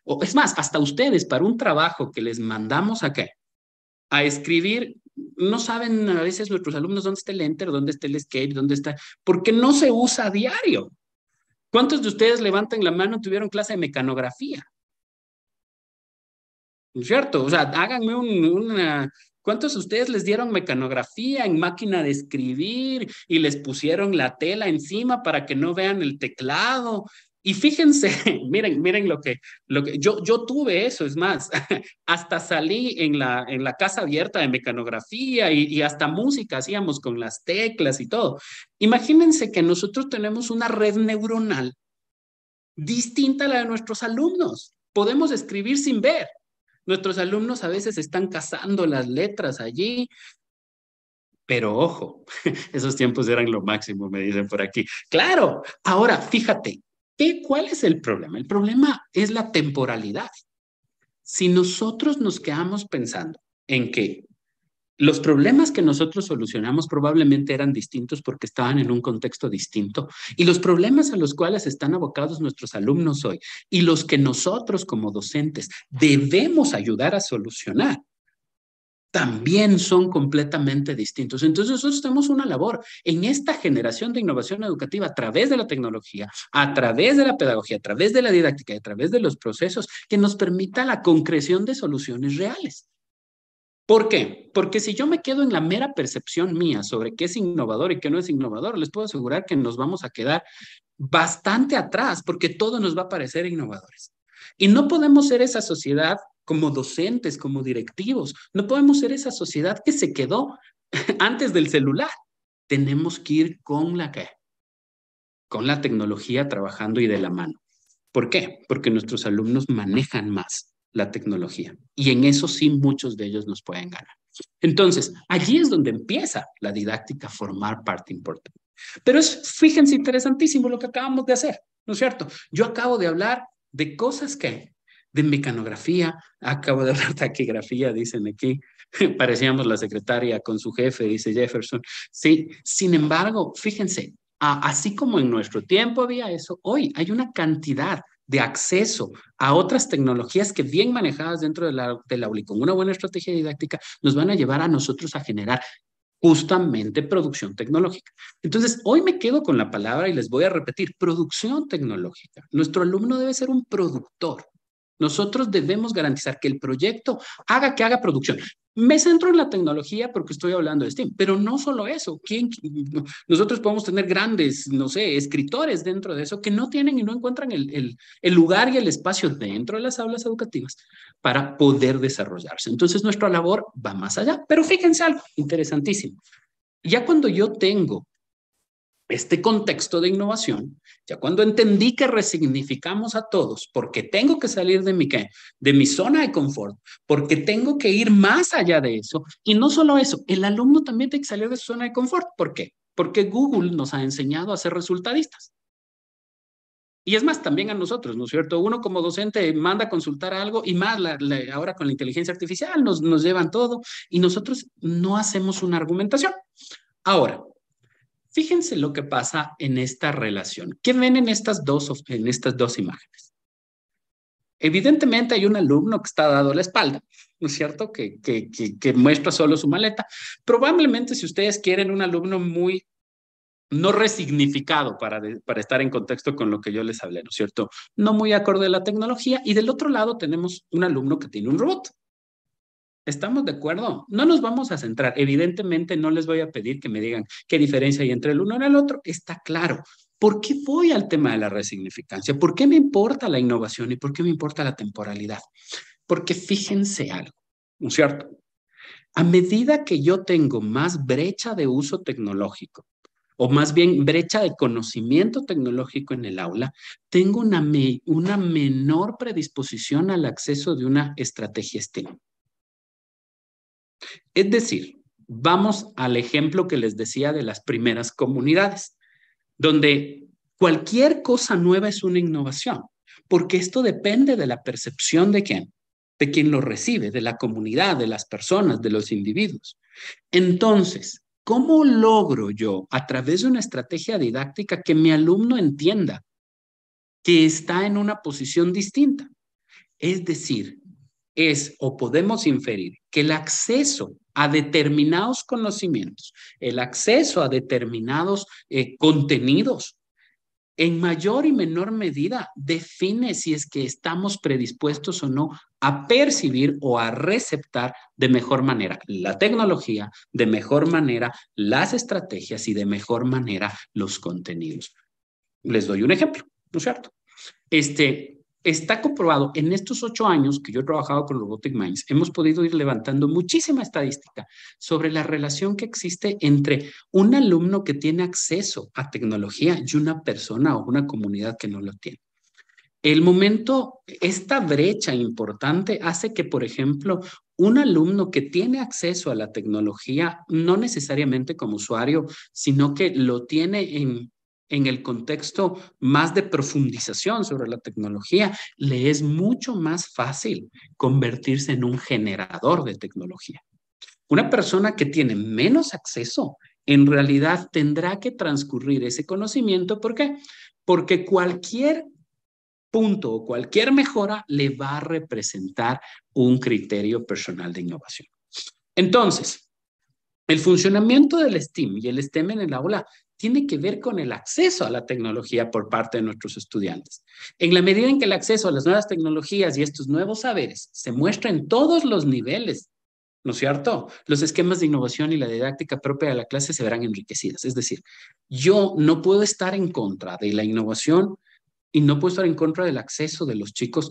o es más, hasta ustedes para un trabajo que les mandamos acá a escribir, no saben a veces nuestros alumnos dónde está el enter, dónde está el sketch, dónde está, porque no se usa a diario. ¿Cuántos de ustedes levantan la mano y tuvieron clase de mecanografía? ¿No es cierto? O sea, háganme una... ¿Cuántos de ustedes les dieron mecanografía en máquina de escribir y les pusieron la tela encima para que no vean el teclado? Y fíjense, miren lo que yo tuve eso, es más, hasta salí en la casa abierta de mecanografía y hasta música hacíamos con las teclas y todo. Imagínense que nosotros tenemos una red neuronal distinta a la de nuestros alumnos. Podemos escribir sin ver. Nuestros alumnos a veces están cazando las letras allí. Pero ojo, esos tiempos eran lo máximo, me dicen por aquí. Claro, ahora fíjate, ¿cuál es el problema? El problema es la temporalidad. Si nosotros nos quedamos pensando en que los problemas que nosotros solucionamos probablemente eran distintos porque estaban en un contexto distinto, y los problemas a los cuales están abocados nuestros alumnos hoy y los que nosotros como docentes debemos ayudar a solucionar también son completamente distintos. Entonces nosotros tenemos una labor en esta generación de innovación educativa a través de la tecnología, a través de la pedagogía, a través de la didáctica y a través de los procesos que nos permita la concreción de soluciones reales. ¿Por qué? Porque si yo me quedo en la mera percepción mía sobre qué es innovador y qué no es innovador, les puedo asegurar que nos vamos a quedar bastante atrás porque todo nos va a parecer innovadores. Y no podemos ser esa sociedad como docentes, como directivos. No podemos ser esa sociedad que se quedó antes del celular. Tenemos que ir con la tecnología trabajando y de la mano. ¿Por qué? Porque nuestros alumnos manejan más la tecnología y en eso sí muchos de ellos nos pueden ganar. Entonces, allí es donde empieza la didáctica a formar parte importante. Pero fíjense, interesantísimo lo que acabamos de hacer, ¿no es cierto? Yo acabo de hablar de cosas de mecanografía, acabo de hablar de taquigrafía, dicen aquí, parecíamos la secretaria con su jefe, dice Jefferson. Sí, sin embargo, fíjense, así como en nuestro tiempo había eso, hoy hay una cantidad de acceso a otras tecnologías que bien manejadas dentro del aula y con una buena estrategia didáctica nos van a llevar a nosotros a generar justamente producción tecnológica. Entonces, hoy me quedo con la palabra y les voy a repetir, producción tecnológica. Nuestro alumno debe ser un productor. Nosotros debemos garantizar que el proyecto haga producción. Me centro en la tecnología porque estoy hablando de STEAM, pero no solo eso. Nosotros podemos tener grandes, no sé, escritores dentro de eso que no tienen y no encuentran el lugar y el espacio dentro de las aulas educativas para poder desarrollarse. Entonces, nuestra labor va más allá. Pero fíjense algo interesantísimo. Ya cuando yo tengo este contexto de innovación, ya cuando entendí que resignificamos a todos, porque tengo que salir de mi zona de confort, porque tengo que ir más allá de eso, y no solo eso, el alumno también tiene que salir de su zona de confort. ¿Por qué? Porque Google nos ha enseñado a ser resultadistas. Y es más, también a nosotros, ¿no es cierto? Uno como docente manda a consultar algo y más ahora con la inteligencia artificial nos llevan todo y nosotros no hacemos una argumentación. Ahora, fíjense lo que pasa en esta relación. ¿Qué ven en estas dos imágenes? Evidentemente hay un alumno que está dado la espalda, ¿no es cierto? Que muestra solo su maleta. Probablemente, si ustedes quieren, un alumno muy no resignificado para estar en contexto con lo que yo les hablé, ¿no es cierto? No muy acorde a la tecnología. Y del otro lado tenemos un alumno que tiene un robot. ¿Estamos de acuerdo? No nos vamos a centrar. Evidentemente no les voy a pedir que me digan qué diferencia hay entre el uno y el otro. Está claro. ¿Por qué voy al tema de la resignificancia? ¿Por qué me importa la innovación y por qué me importa la temporalidad? Porque fíjense algo, ¿no es cierto? A medida que yo tengo más brecha de uso tecnológico, o más bien brecha de conocimiento tecnológico en el aula, tengo una menor predisposición al acceso de una estrategia STEAM. Es decir, vamos al ejemplo que les decía de las primeras comunidades, donde cualquier cosa nueva es una innovación, porque esto depende de la percepción de quién lo recibe, de la comunidad, de las personas, de los individuos. Entonces, ¿cómo logro yo, a través de una estrategia didáctica, que mi alumno entienda que está en una posición distinta? Es decir, o podemos inferir que el acceso a determinados conocimientos, el acceso a determinados contenidos, en mayor y menor medida define si es que estamos predispuestos o no a percibir o a receptar de mejor manera la tecnología, de mejor manera las estrategias y de mejor manera los contenidos. Les doy un ejemplo, ¿no es cierto? Está comprobado en estos 8 años que yo he trabajado con Robotic Minds, hemos podido ir levantando muchísima estadística sobre la relación que existe entre un alumno que tiene acceso a tecnología y una persona o una comunidad que no lo tiene. Esta brecha importante hace que, por ejemplo, un alumno que tiene acceso a la tecnología, no necesariamente como usuario, sino que lo tiene en el contexto más de profundización sobre la tecnología, le es mucho más fácil convertirse en un generador de tecnología. Una persona que tiene menos acceso, en realidad tendrá que transcurrir ese conocimiento. ¿Por qué? Porque cualquier punto o cualquier mejora le va a representar un criterio personal de innovación. Entonces, el funcionamiento del STEAM y el STEM en el aula tiene que ver con el acceso a la tecnología por parte de nuestros estudiantes. En la medida en que el acceso a las nuevas tecnologías y estos nuevos saberes se muestra en todos los niveles, ¿no es cierto? Los esquemas de innovación y la didáctica propia de la clase se verán enriquecidas. Es decir, yo no puedo estar en contra de la innovación y no puedo estar en contra del acceso de los chicos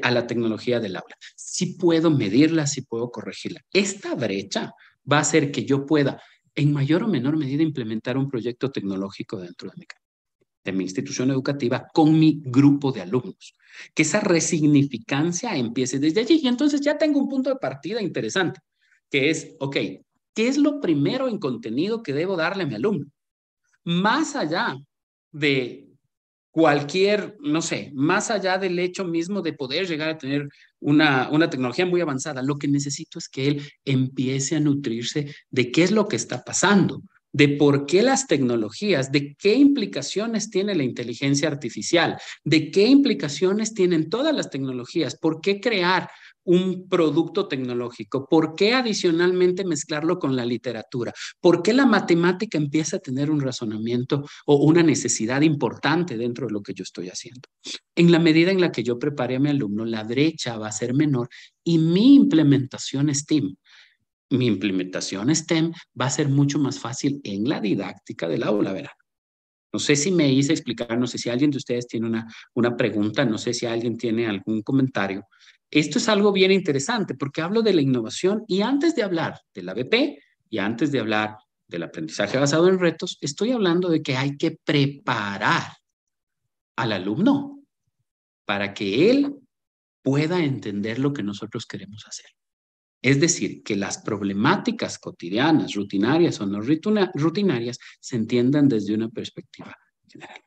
a la tecnología del aula. Sí puedo medirla, sí puedo corregirla. Esta brecha va a hacer que yo pueda, en mayor o menor medida, implementar un proyecto tecnológico dentro de mi institución educativa con mi grupo de alumnos. Que esa resignificancia empiece desde allí. Y entonces ya tengo un punto de partida interesante, que es, ok, ¿qué es lo primero en contenido que debo darle a mi alumno? Más allá de cualquier, no sé, más allá del hecho mismo de poder llegar a tener una tecnología muy avanzada, lo que necesito es que él empiece a nutrirse de qué es lo que está pasando, de por qué las tecnologías, de qué implicaciones tiene la inteligencia artificial, de qué implicaciones tienen todas las tecnologías, por qué crear un producto tecnológico, por qué adicionalmente mezclarlo con la literatura, por qué la matemática empieza a tener un razonamiento o una necesidad importante dentro de lo que yo estoy haciendo. En la medida en la que yo prepare a mi alumno, la brecha va a ser menor y mi implementación STEM va a ser mucho más fácil en la didáctica del aula, ¿verdad? No sé si me hice explicar, no sé si alguien de ustedes tiene una pregunta, no sé si alguien tiene algún comentario. Esto es algo bien interesante porque hablo de la innovación y antes de hablar de la BP y antes de hablar del aprendizaje basado en retos, estoy hablando de que hay que preparar al alumno para que él pueda entender lo que nosotros queremos hacer. Es decir, que las problemáticas cotidianas, rutinarias o no rutinarias, se entiendan desde una perspectiva general.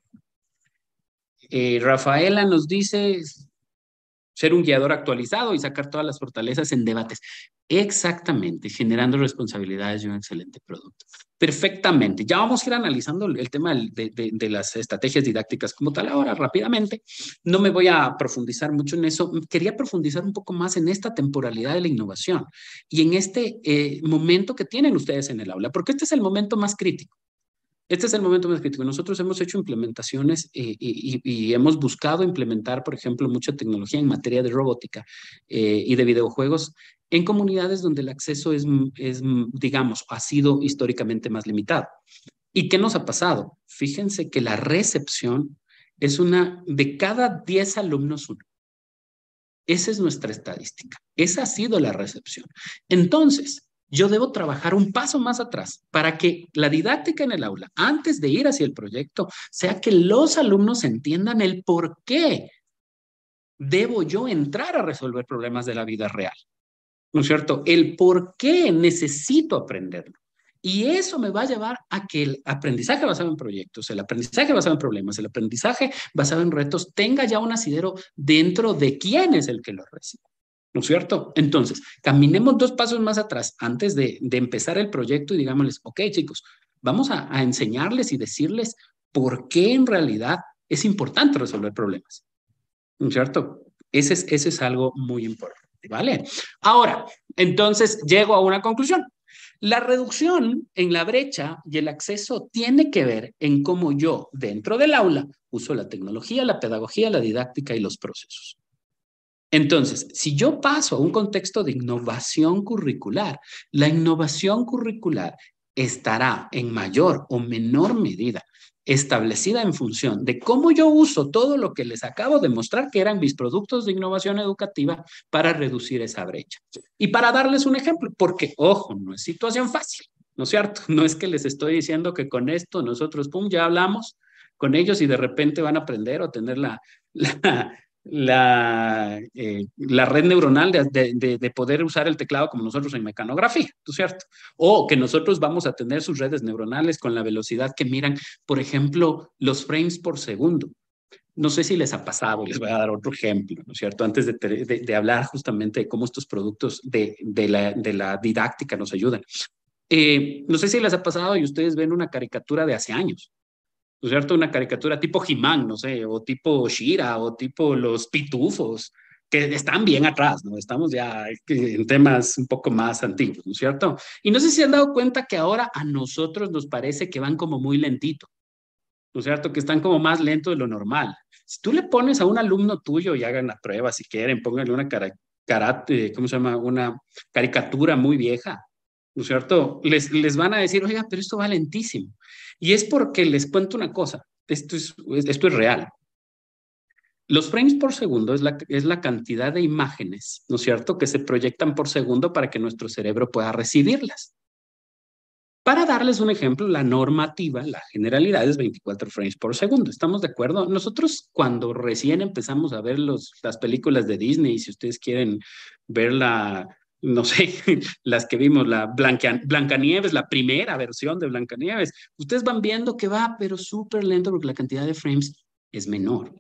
Rafaela nos dice ser un guiador actualizado y sacar todas las fortalezas en debates. Exactamente, generando responsabilidades y un excelente producto. Perfectamente. Ya vamos a ir analizando el tema de las estrategias didácticas como tal. Ahora, rápidamente, no me voy a profundizar mucho en eso. Quería profundizar un poco más en esta temporalidad de la innovación y en este momento que tienen ustedes en el aula, porque este es el momento más crítico. Este es el momento más crítico. Nosotros hemos hecho implementaciones y hemos buscado implementar, por ejemplo, mucha tecnología en materia de robótica y de videojuegos en comunidades donde el acceso digamos, ha sido históricamente más limitado. ¿Y qué nos ha pasado? Fíjense que la recepción es una de cada 10 alumnos, uno. Esa es nuestra estadística. Esa ha sido la recepción. Entonces, yo debo trabajar un paso más atrás para que la didáctica en el aula, antes de ir hacia el proyecto, sea que los alumnos entiendan el por qué debo yo entrar a resolver problemas de la vida real. ¿No es cierto? El por qué necesito aprenderlo. Y eso me va a llevar a que el aprendizaje basado en proyectos, el aprendizaje basado en problemas, el aprendizaje basado en retos tenga ya un asidero dentro de quién es el que lo recibe. ¿No es cierto? Entonces, caminemos 2 pasos más atrás antes de empezar el proyecto y digámosles, ok, chicos, vamos a enseñarles y decirles por qué en realidad es importante resolver problemas. ¿No es cierto? Ese es algo muy importante, ¿vale? Ahora, entonces llego a una conclusión. La reducción en la brecha y el acceso tiene que ver en cómo yo, dentro del aula, uso la tecnología, la pedagogía, la didáctica y los procesos. Entonces, si yo paso a un contexto de innovación curricular, la innovación curricular estará en mayor o menor medida establecida en función de cómo yo uso todo lo que les acabo de mostrar que eran mis productos de innovación educativa para reducir esa brecha. Y para darles un ejemplo, porque, ojo, no es situación fácil, ¿no es cierto? No es que les estoy diciendo que con esto nosotros, pum, ya hablamos con ellos y de repente van a aprender o tener la red neuronal de poder usar el teclado como nosotros en mecanografía, ¿no es cierto? O que nosotros vamos a tener sus redes neuronales con la velocidad que miran, por ejemplo, los frames por segundo. No sé si les ha pasado, les voy a dar otro ejemplo, ¿no es cierto? Antes de hablar justamente de cómo estos productos de la didáctica nos ayudan. No sé si les ha pasado y ustedes ven una caricatura de hace años, ¿no es cierto? Una caricatura tipo He-Man, no sé, o tipo She-Ra, o tipo Los Pitufos, que están bien atrás, ¿no? Estamos ya en temas un poco más antiguos, ¿no es cierto? Y no sé si se han dado cuenta que ahora a nosotros nos parece que van como muy lentito, ¿no es cierto? Que están como más lentos de lo normal. Si tú le pones a un alumno tuyo y hagan la prueba, si quieren, pónganle una ¿cómo se llama? Una caricatura muy vieja, ¿no es cierto? Les van a decir, oiga, pero esto va lentísimo. Y es porque les cuento una cosa, esto es real. Los frames por segundo es la cantidad de imágenes, ¿no es cierto?, que se proyectan por segundo para que nuestro cerebro pueda recibirlas. Para darles un ejemplo, la normativa, la generalidad es 24 frames por segundo. ¿Estamos de acuerdo? Nosotros cuando recién empezamos a ver las películas de Disney, si ustedes quieren ver no sé, las que vimos, la Blancanieves, la primera versión de Blancanieves, ustedes van viendo que va, pero súper lento porque la cantidad de frames es menor.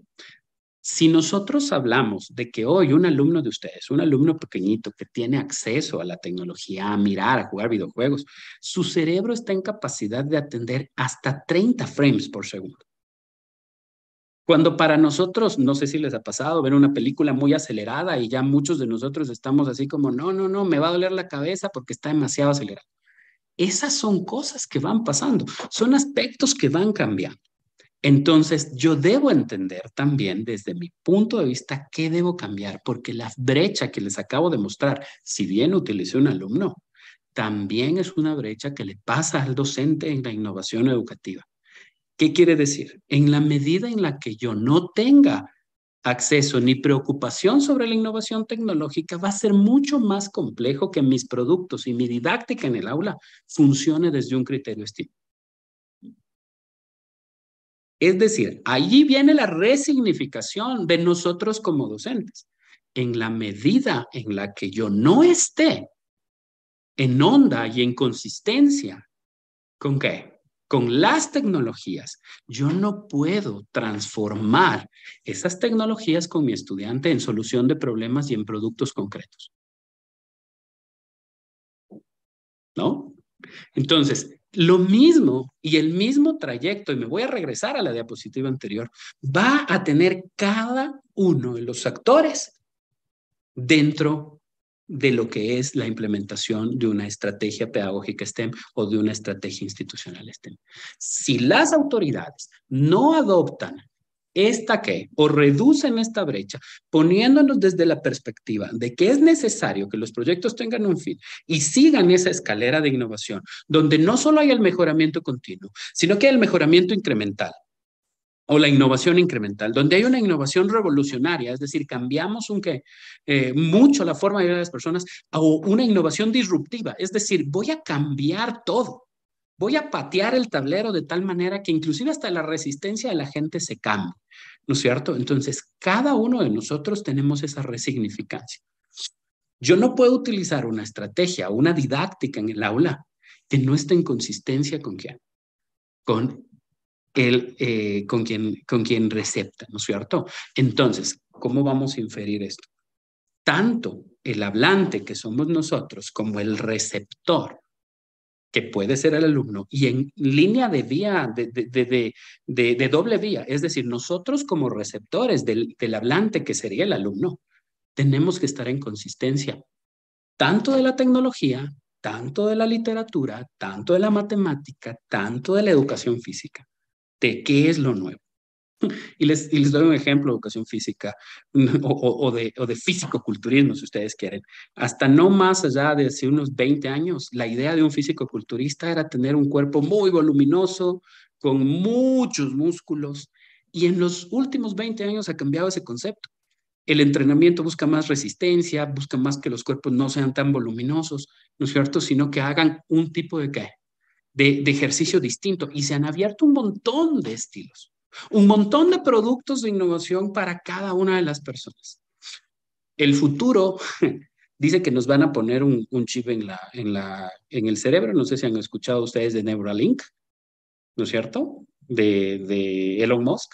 Si nosotros hablamos de que hoy un alumno de ustedes, un alumno pequeñito que tiene acceso a la tecnología, a mirar, a jugar videojuegos, su cerebro está en capacidad de atender hasta 30 frames por segundo. Cuando para nosotros, no sé si les ha pasado, ver una película muy acelerada y ya muchos de nosotros estamos así como, no, me va a doler la cabeza porque está demasiado acelerado. Esas son cosas que van pasando, son aspectos que van cambiando. Entonces, yo debo entender también desde mi punto de vista qué debo cambiar, porque la brecha que les acabo de mostrar, si bien utilicé un alumno, también es una brecha que le pasa al docente en la innovación educativa. ¿Qué quiere decir? En la medida en la que yo no tenga acceso ni preocupación sobre la innovación tecnológica, va a ser mucho más complejo que mis productos y mi didáctica en el aula funcione desde un criterio estímulo. Es decir, allí viene la resignificación de nosotros como docentes. En la medida en la que yo no esté en onda y en consistencia, ¿con qué? Con las tecnologías, yo no puedo transformar esas tecnologías con mi estudiante en solución de problemas y en productos concretos. ¿No? Entonces, lo mismo y el mismo trayecto, y me voy a regresar a la diapositiva anterior, va a tener cada uno de los actores dentro de lo que es la implementación de una estrategia pedagógica STEM o de una estrategia institucional STEM. Si las autoridades no adoptan o reducen esta brecha, poniéndonos desde la perspectiva de que es necesario que los proyectos tengan un fin y sigan esa escalera de innovación, donde no solo hay el mejoramiento continuo, sino que hay el mejoramiento incremental o la innovación incremental, donde hay una innovación revolucionaria, es decir, cambiamos mucho la forma de ver a las personas, o una innovación disruptiva, es decir, voy a cambiar todo. Voy a patear el tablero de tal manera que inclusive hasta la resistencia de la gente se cambie, ¿no es cierto? Entonces, cada uno de nosotros tenemos esa resignificancia. Yo no puedo utilizar una estrategia, una didáctica en el aula que no esté en consistencia con quién, con con quien recepta, ¿no es cierto? Entonces, ¿cómo vamos a inferir esto? Tanto el hablante que somos nosotros como el receptor que puede ser el alumno, y en línea de vía, de doble vía, es decir, nosotros como receptores del hablante que sería el alumno, tenemos que estar en consistencia, tanto de la tecnología, tanto de la literatura, tanto de la matemática, tanto de la educación física, de qué es lo nuevo. Y les doy un ejemplo de educación física o de físico-culturismo, si ustedes quieren. Hasta no más allá de hace unos 20 años, la idea de un físico-culturista era tener un cuerpo muy voluminoso, con muchos músculos, y en los últimos 20 años ha cambiado ese concepto. El entrenamiento busca más resistencia, busca más que los cuerpos no sean tan voluminosos, ¿no es cierto?, sino que hagan un tipo de ejercicio distinto, y se han abierto un montón de estilos. Un montón de productos de innovación para cada una de las personas. El futuro dice que nos van a poner un chip en el cerebro. No sé si han escuchado ustedes de Neuralink, ¿no es cierto? De Elon Musk,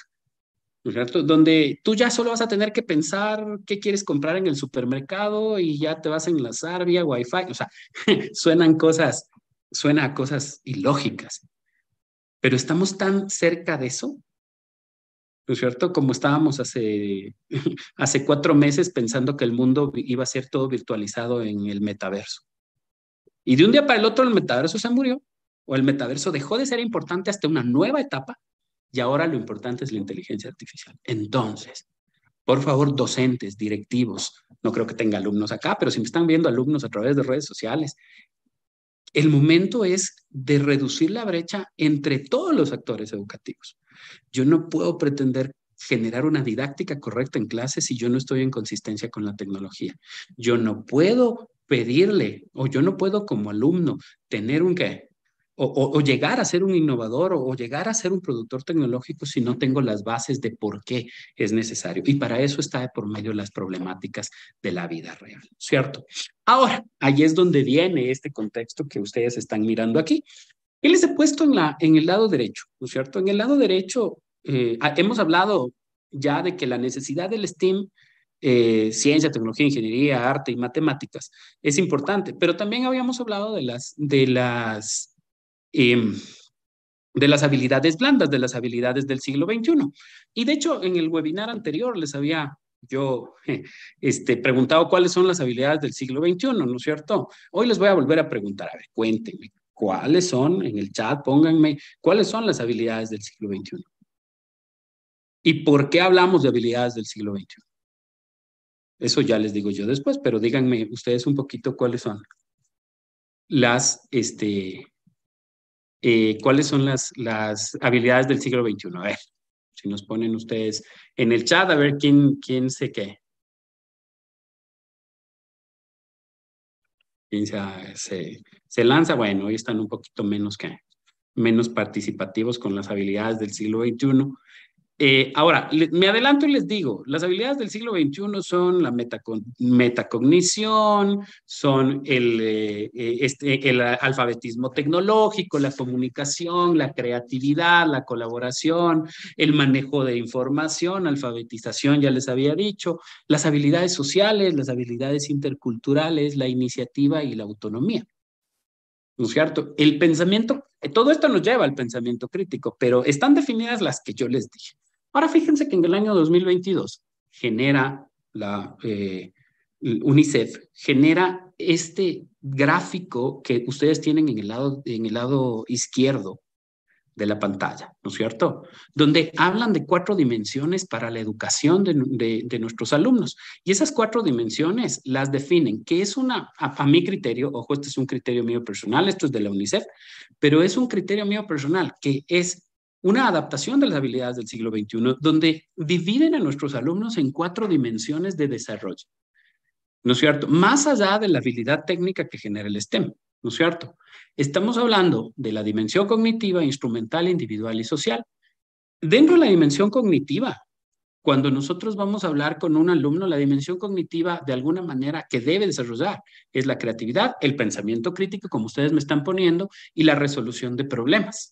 ¿no es cierto? Donde tú ya solo vas a tener que pensar qué quieres comprar en el supermercado y ya te vas a enlazar vía Wi-Fi. O sea, suena a cosas ilógicas, pero estamos tan cerca de eso, ¿no es cierto? Como estábamos hace 4 meses pensando que el mundo iba a ser todo virtualizado en el metaverso. Y de un día para el otro el metaverso se murió, o el metaverso dejó de ser importante hasta una nueva etapa, y ahora lo importante es la inteligencia artificial. Entonces, por favor, docentes, directivos, no creo que tenga alumnos acá, pero si me están viendo alumnos a través de redes sociales, el momento es de reducir la brecha entre todos los actores educativos. Yo no puedo pretender generar una didáctica correcta en clase si yo no estoy en consistencia con la tecnología. Yo no puedo pedirle, o yo no puedo como alumno tener un qué, o llegar a ser un innovador o llegar a ser un productor tecnológico si no tengo las bases de por qué es necesario. Y para eso está de por medio las problemáticas de la vida real, ¿cierto? Ahora, ahí es donde viene este contexto que ustedes están mirando aquí. ¿Qué les he puesto en el lado derecho? ¿No es cierto? En el lado derecho hemos hablado ya de que la necesidad del STEAM, ciencia, tecnología, ingeniería, arte y matemáticas, es importante, pero también habíamos hablado em, de las habilidades blandas, de las habilidades del siglo XXI. Y de hecho, en el webinar anterior les había yo preguntado cuáles son las habilidades del siglo XXI, ¿no es cierto? Hoy les voy a volver a preguntar, a ver, cuéntenme, ¿cuáles son? En el chat, pónganme, ¿cuáles son las habilidades del siglo XXI? ¿Y por qué hablamos de habilidades del siglo XXI? Eso ya les digo yo después, pero díganme ustedes un poquito cuáles son cuáles son las habilidades del siglo XXI. A ver, si nos ponen ustedes en el chat, a ver quién sé qué. ¿Quién se lanza? Bueno, hoy están un poquito menos participativos con las habilidades del siglo XXI. Ahora, me adelanto y les digo, las habilidades del siglo XXI son la metacognición, son el alfabetismo tecnológico, la comunicación, la creatividad, la colaboración, el manejo de información, alfabetización, ya les había dicho, las habilidades sociales, las habilidades interculturales, la iniciativa y la autonomía. ¿No es cierto? El pensamiento, todo esto nos lleva al pensamiento crítico, pero están definidas las que yo les dije. Ahora fíjense que en el año 2022 genera UNICEF, genera este gráfico que ustedes tienen en el lado izquierdo de la pantalla, ¿no es cierto? Donde hablan de 4 dimensiones para la educación de nuestros alumnos. Y esas 4 dimensiones las definen, que es a mi criterio, ojo, este es un criterio mío personal, esto es de la UNICEF, pero es un criterio mío personal, que es una adaptación de las habilidades del siglo XXI, donde dividen a nuestros alumnos en 4 dimensiones de desarrollo, ¿no es cierto? Más allá de la habilidad técnica que genera el STEM, ¿no es cierto? Estamos hablando de la dimensión cognitiva, instrumental, individual y social. Dentro de la dimensión cognitiva, cuando nosotros vamos a hablar con un alumno, la dimensión cognitiva de alguna manera que debe desarrollar es la creatividad, el pensamiento crítico, como ustedes me están poniendo, y la resolución de problemas.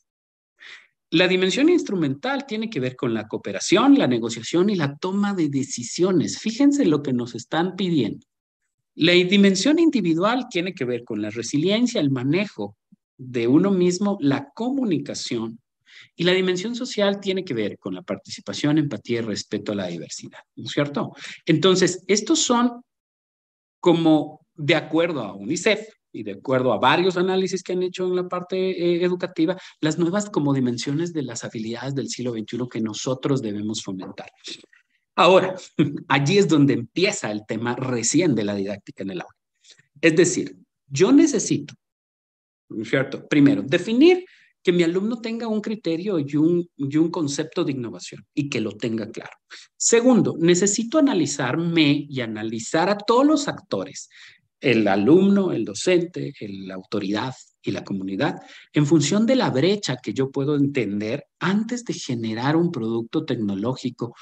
La dimensión instrumental tiene que ver con la cooperación, la negociación y la toma de decisiones. Fíjense lo que nos están pidiendo. La dimensión individual tiene que ver con la resiliencia, el manejo de uno mismo, la comunicación. Y la dimensión social tiene que ver con la participación, empatía y respeto a la diversidad, ¿no es cierto? Entonces, estos son como de acuerdo a UNICEF y de acuerdo a varios análisis que han hecho en la parte educativa, las nuevas como dimensiones de las habilidades del siglo XXI que nosotros debemos fomentar. Ahora, allí es donde empieza el tema recién de la didáctica en el aula. Es decir, yo necesito, ¿no es cierto? Primero, definir que mi alumno tenga un criterio y un concepto de innovación y que lo tenga claro. Segundo, necesito analizarme y analizar a todos los actores, el alumno, el docente, la autoridad, y la comunidad en función de la brecha que yo puedo entender antes de generar un producto tecnológico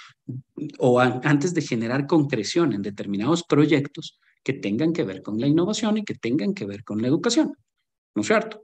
o antes de generar concreción en determinados proyectos que tengan que ver con la innovación y que tengan que ver con la educación, ¿no es cierto?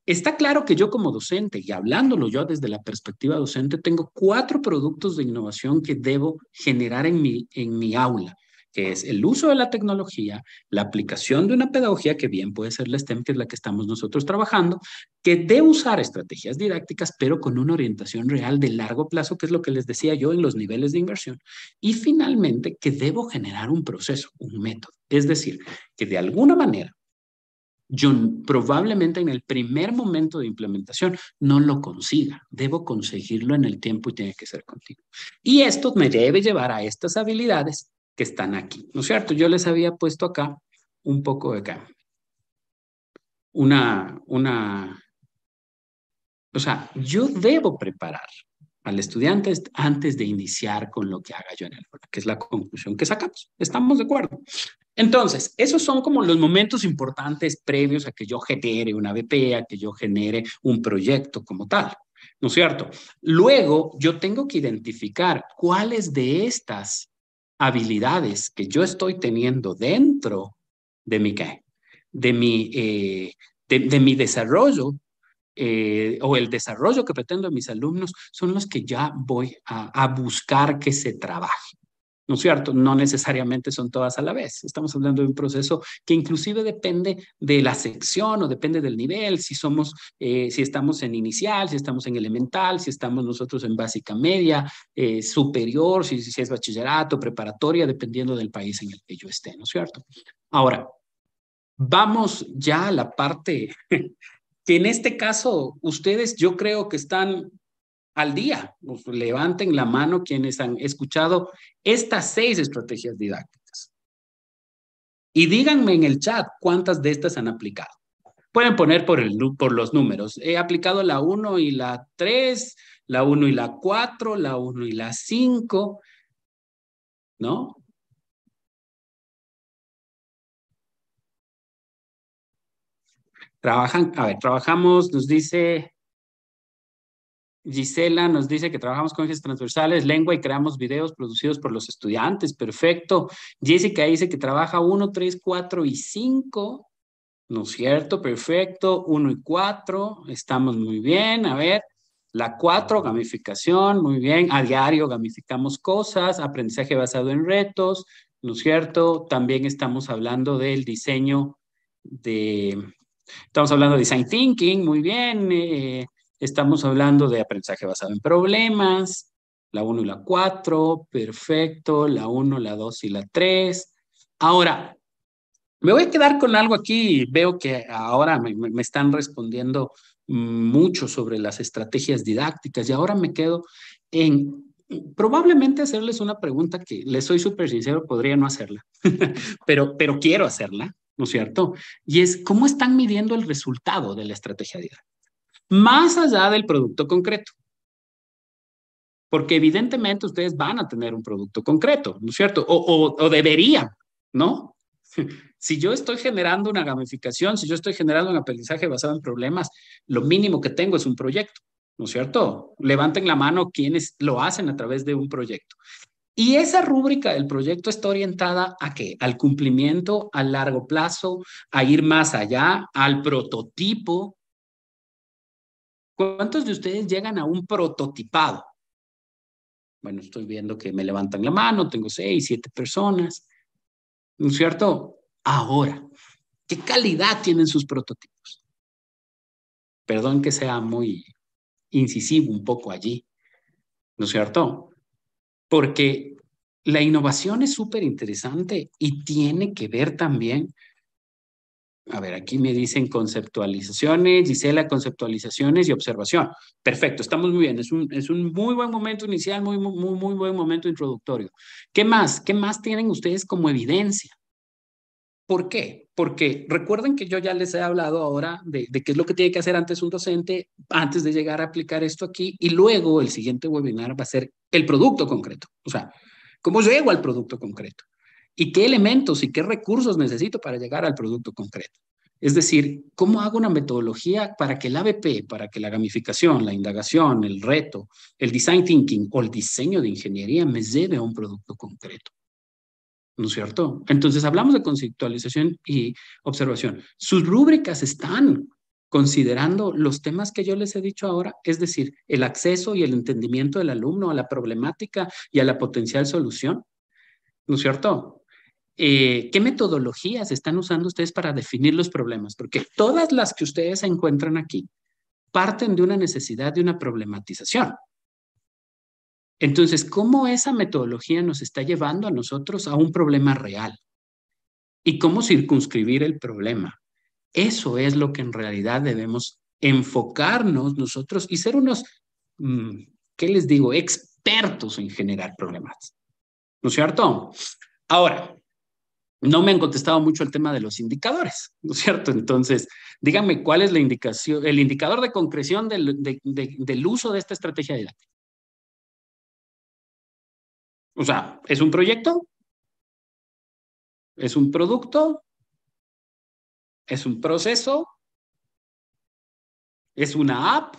Está claro que yo como docente, y hablándolo yo desde la perspectiva docente, tengo 4 productos de innovación que debo generar en mi aula, que es el uso de la tecnología, la aplicación de una pedagogía que bien puede ser la STEM, que es la que estamos nosotros trabajando, que debe usar estrategias didácticas, pero con una orientación real de largo plazo, que es lo que les decía yo en los niveles de inversión. Y finalmente, que debo generar un proceso, un método. Es decir, que de alguna manera yo probablemente en el primer momento de implementación no lo consiga. Debo conseguirlo en el tiempo y tiene que ser contigo. Y esto me debe llevar a estas habilidades que están aquí, ¿no es cierto? Yo les había puesto acá un poco de acá. O sea, yo debo preparar al estudiante antes de iniciar con lo que haga yo en el aula, que es la conclusión que sacamos. ¿Estamos de acuerdo? Entonces, esos son como los momentos importantes previos a que yo genere una BP, a que yo genere un proyecto como tal, ¿no es cierto? Luego, yo tengo que identificar cuáles de estas habilidades que yo estoy teniendo dentro de mi, de mi desarrollo o el desarrollo que pretendo en mis alumnos son los que ya voy a buscar que se trabaje. ¿No es cierto? No necesariamente son todas a la vez. Estamos hablando de un proceso que inclusive depende de la sección o depende del nivel, si estamos en inicial, si estamos en elemental, si estamos nosotros en básica media, superior, si es bachillerato, preparatoria, dependiendo del país en el que yo esté, ¿no es cierto? Ahora, vamos ya a la parte que en este caso ustedes yo creo que están al día. Pues levanten la mano quienes han escuchado estas 6 estrategias didácticas. Y díganme en el chat cuántas de estas han aplicado. Pueden poner por los números. He aplicado la 1 y la 3, la 1 y la 4, la 1 y la 5, ¿no? Trabajamos, nos dice Gisela, nos dice que trabajamos con ejes transversales, lengua y creamos videos producidos por los estudiantes. Perfecto. Jessica dice que trabaja 1, 3, 4 y 5. ¿No es cierto? Perfecto. 1 y 4. Estamos muy bien. A ver. La 4, gamificación. Muy bien. A diario gamificamos cosas. Aprendizaje basado en retos. ¿No es cierto? También estamos hablando del diseño Estamos hablando de design thinking. Muy bien. Estamos hablando de aprendizaje basado en problemas. La 1 y la 4. Perfecto. La 1, la 2 y la 3. Ahora, me voy a quedar con algo aquí. Veo que ahora me están respondiendo mucho sobre las estrategias didácticas y ahora me quedo en probablemente hacerles una pregunta que les soy súper sincero, podría no hacerla, pero quiero hacerla, ¿no es cierto? Y es, ¿cómo están midiendo el resultado de la estrategia didáctica? Más allá del producto concreto. Porque evidentemente ustedes van a tener un producto concreto, ¿no es cierto? O deberían, ¿no? Si yo estoy generando una gamificación, si yo estoy generando un aprendizaje basado en problemas, lo mínimo que tengo es un proyecto, ¿no es cierto? Levanten la mano quienes lo hacen a través de un proyecto. Y esa rúbrica del proyecto está orientada ¿a qué? Al cumplimiento a largo plazo, a ir más allá, al prototipo. ¿Cuántos de ustedes llegan a un prototipado? Bueno, estoy viendo que me levantan la mano, tengo 6, 7 personas, ¿no es cierto? Ahora, ¿qué calidad tienen sus prototipos? Perdón que sea muy incisivo un poco allí, ¿no es cierto? Porque la innovación es súper interesante y tiene que ver también, a ver, aquí me dicen conceptualizaciones, Gisela, conceptualizaciones y observación. Perfecto, estamos muy bien, es un muy buen momento inicial, muy buen momento introductorio. ¿Qué más? ¿Qué más tienen ustedes como evidencia? ¿Por qué? Porque recuerden que yo ya les he hablado ahora de qué es lo que tiene que hacer antes un docente, antes de llegar a aplicar esto aquí, y luego el siguiente webinar va a ser el producto concreto. O sea, ¿cómo llego al producto concreto? ¿Y qué elementos y qué recursos necesito para llegar al producto concreto? Es decir, ¿cómo hago una metodología para que el ABP, para que la gamificación, la indagación, el reto, el design thinking o el diseño de ingeniería me lleve a un producto concreto? ¿No es cierto? Entonces hablamos de conceptualización y observación. Sus rúbricas están considerando los temas que yo les he dicho ahora, es decir, el acceso y el entendimiento del alumno a la problemática y a la potencial solución. ¿No es cierto? ¿Qué metodologías están usando ustedes para definir los problemas? Porque todas las que ustedes encuentran aquí parten de una necesidad de una problematización. Entonces, ¿cómo esa metodología nos está llevando a nosotros a un problema real? ¿Y cómo circunscribir el problema? Eso es lo que en realidad debemos enfocarnos nosotros y ser unos, ¿qué les digo?, expertos en generar problemas. ¿No es cierto? Ahora, no me han contestado mucho el tema de los indicadores, ¿no es cierto? Entonces, díganme cuál es la indicación, el indicador de concreción del uso de esta estrategia didáctica. O sea, ¿es un proyecto? ¿Es un producto? ¿Es un proceso? ¿Es una app?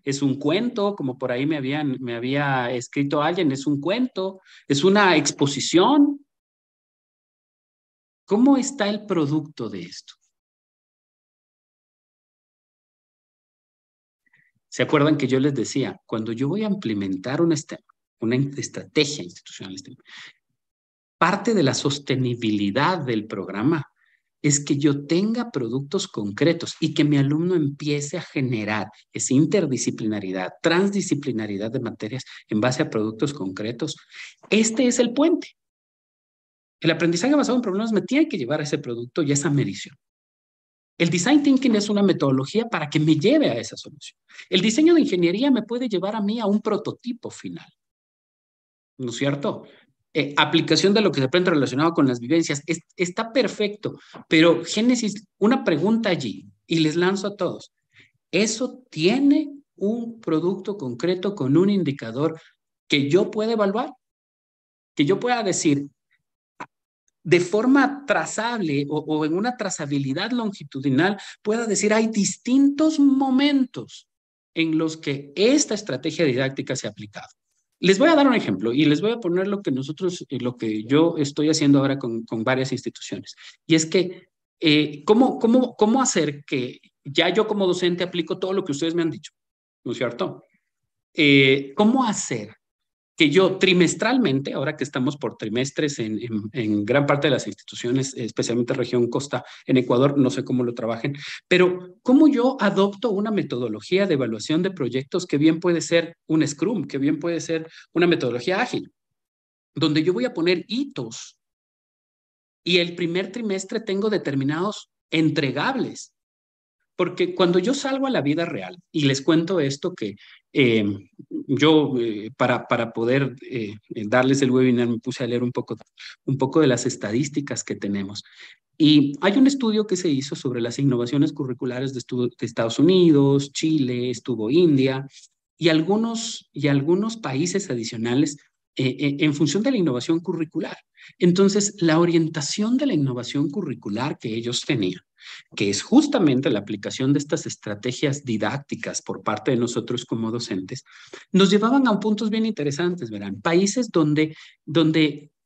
¿Es un cuento? Como por ahí me había escrito alguien, ¿es un cuento? ¿Es una exposición? ¿Cómo está el producto de esto? ¿Se acuerdan que yo les decía, cuando yo voy a implementar una estrategia institucional STEM, parte de la sostenibilidad del programa es que yo tenga productos concretos y que mi alumno empiece a generar esa interdisciplinaridad, transdisciplinaridad de materias en base a productos concretos. Este es el puente. El aprendizaje basado en problemas me tiene que llevar a ese producto y a esa medición. El design thinking es una metodología para que me lleve a esa solución. El diseño de ingeniería me puede llevar a mí a un prototipo final. ¿No es cierto? Aplicación de lo que se aprende relacionado con las vivencias. Está perfecto, pero Génesis, una pregunta allí y les lanzo a todos. ¿Eso tiene un producto concreto con un indicador que yo pueda evaluar? Que yo pueda decir de forma trazable o en una trazabilidad longitudinal, pueda decir hay distintos momentos en los que esta estrategia didáctica se ha aplicado. Les voy a dar un ejemplo y les voy a poner lo que yo estoy haciendo ahora con varias instituciones. Y es que, ¿cómo hacer que ya yo como docente aplico todo lo que ustedes me han dicho? ¿No es cierto? ¿Cómo hacer que yo trimestralmente, ahora que estamos por trimestres en gran parte de las instituciones, especialmente región costa, en Ecuador, no sé cómo lo trabajen, pero cómo yo adopto una metodología de evaluación de proyectos que bien puede ser un Scrum, que bien puede ser una metodología ágil, donde yo voy a poner hitos y el primer trimestre tengo determinados entregables. Porque cuando yo salgo a la vida real, y les cuento esto que para poder darles el webinar, me puse a leer un poco de las estadísticas que tenemos. Y hay un estudio que se hizo sobre las innovaciones curriculares de Estados Unidos, Chile, estuvo India, y algunos países adicionales en función de la innovación curricular. Entonces, la orientación de la innovación curricular que ellos tenían, que es justamente la aplicación de estas estrategias didácticas por parte de nosotros como docentes, nos llevaban a puntos bien interesantes, verán. Países donde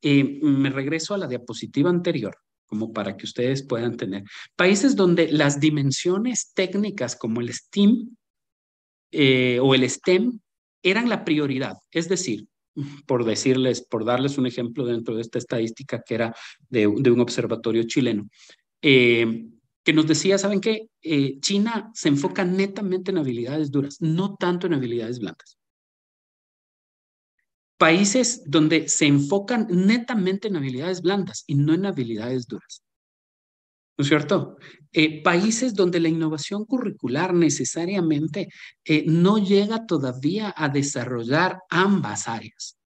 me regreso a la diapositiva anterior, como para que ustedes puedan tener, países donde las dimensiones técnicas como el STEAM o el STEM eran la prioridad, es decir, por darles un ejemplo dentro de esta estadística que era de un observatorio chileno, que nos decía, ¿saben qué? China se enfoca netamente en habilidades duras, no tanto en habilidades blandas. Países donde se enfocan netamente en habilidades blandas y no en habilidades duras. ¿No es cierto? Países donde la innovación curricular necesariamente no llega todavía a desarrollar ambas áreas.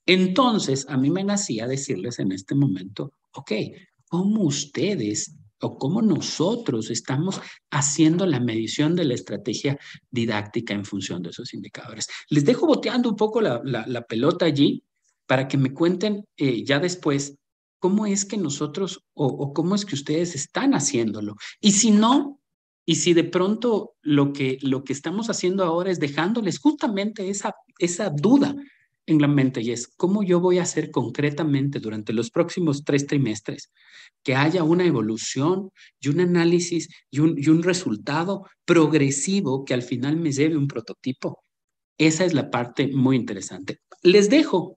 Entonces, a mí me nacía decirles en este momento, ok, ¿cómo ustedes o cómo nosotros estamos haciendo la medición de la estrategia didáctica en función de esos indicadores? Les dejo boteando un poco la pelota allí para que me cuenten ya después cómo es que nosotros o cómo es que ustedes están haciéndolo. Y si no, y si de pronto lo que estamos haciendo ahora es dejándoles justamente esa duda en la mente, y es cómo yo voy a hacer concretamente durante los próximos 3 trimestres que haya una evolución y un análisis y un resultado progresivo que al final me lleve un prototipo. Esa es la parte muy interesante. Les dejo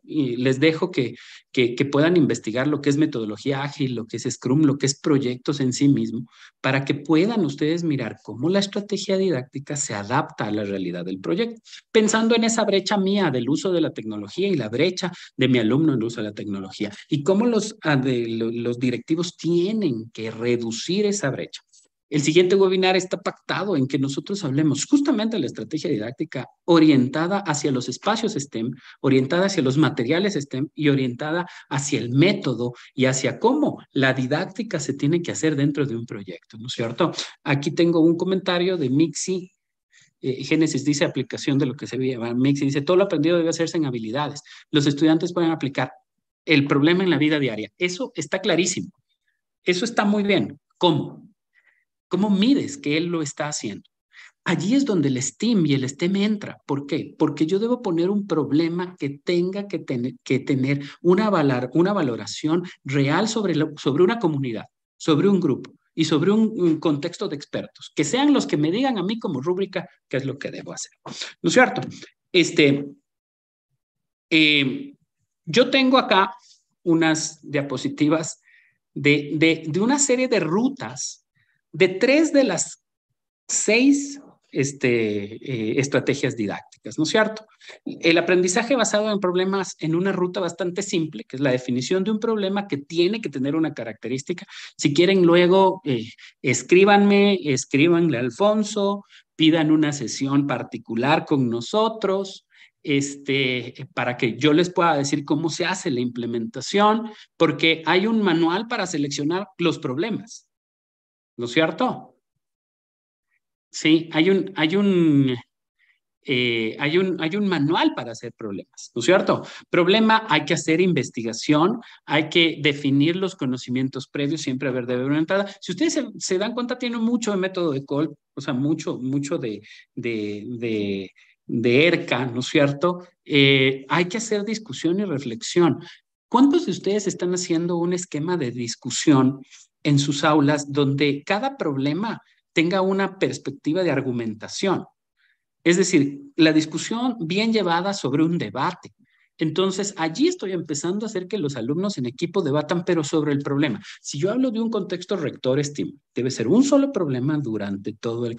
que puedan investigar lo que es metodología ágil, lo que es Scrum, lo que es proyectos en sí mismo, para que puedan ustedes mirar cómo la estrategia didáctica se adapta a la realidad del proyecto, pensando en esa brecha mía del uso de la tecnología y la brecha de mi alumno en el uso de la tecnología, y cómo los directivos tienen que reducir esa brecha. El siguiente webinar está pactado en que nosotros hablemos justamente de la estrategia didáctica orientada hacia los espacios STEM, orientada hacia los materiales STEM y orientada hacia el método y hacia cómo la didáctica se tiene que hacer dentro de un proyecto, ¿no es cierto? Aquí tengo un comentario de Mixi. Génesis dice aplicación de lo que se ve. Mixi dice, todo lo aprendido debe hacerse en habilidades. Los estudiantes pueden aplicar el problema en la vida diaria. Eso está clarísimo. Eso está muy bien. ¿Cómo? ¿Cómo mides que él lo está haciendo? Allí es donde el STEAM y el STEM entra. ¿Por qué? Porque yo debo poner un problema que tenga que tener una valoración real sobre una comunidad, sobre un grupo y sobre un contexto de expertos, que sean los que me digan a mí como rúbrica qué es lo que debo hacer. ¿No es cierto? Yo tengo acá unas diapositivas de una serie de rutas de 3 de las 6 estrategias didácticas, ¿no es cierto? El aprendizaje basado en problemas en una ruta bastante simple, que es la definición de un problema que tiene que tener una característica. Si quieren luego, escríbanle a Alfonso, pidan una sesión particular con nosotros, para que yo les pueda decir cómo se hace la implementación, porque hay un manual para seleccionar los problemas, ¿no es cierto? Sí, hay un manual para hacer problemas, ¿no es cierto? Problema, hay que hacer investigación, hay que definir los conocimientos previos, siempre debe haber una entrada. Si ustedes se dan cuenta, tiene mucho de método de Kolb, o sea, mucho de ERCA, ¿no es cierto? Hay que hacer discusión y reflexión. ¿Cuántos de ustedes están haciendo un esquema de discusión en sus aulas donde cada problema tenga una perspectiva de argumentación? Es decir, la discusión bien llevada sobre un debate. Entonces, allí estoy empezando a hacer que los alumnos en equipo debatan, pero sobre el problema. Si yo hablo de un contexto rector-STEAM, debe ser un solo problema durante todo el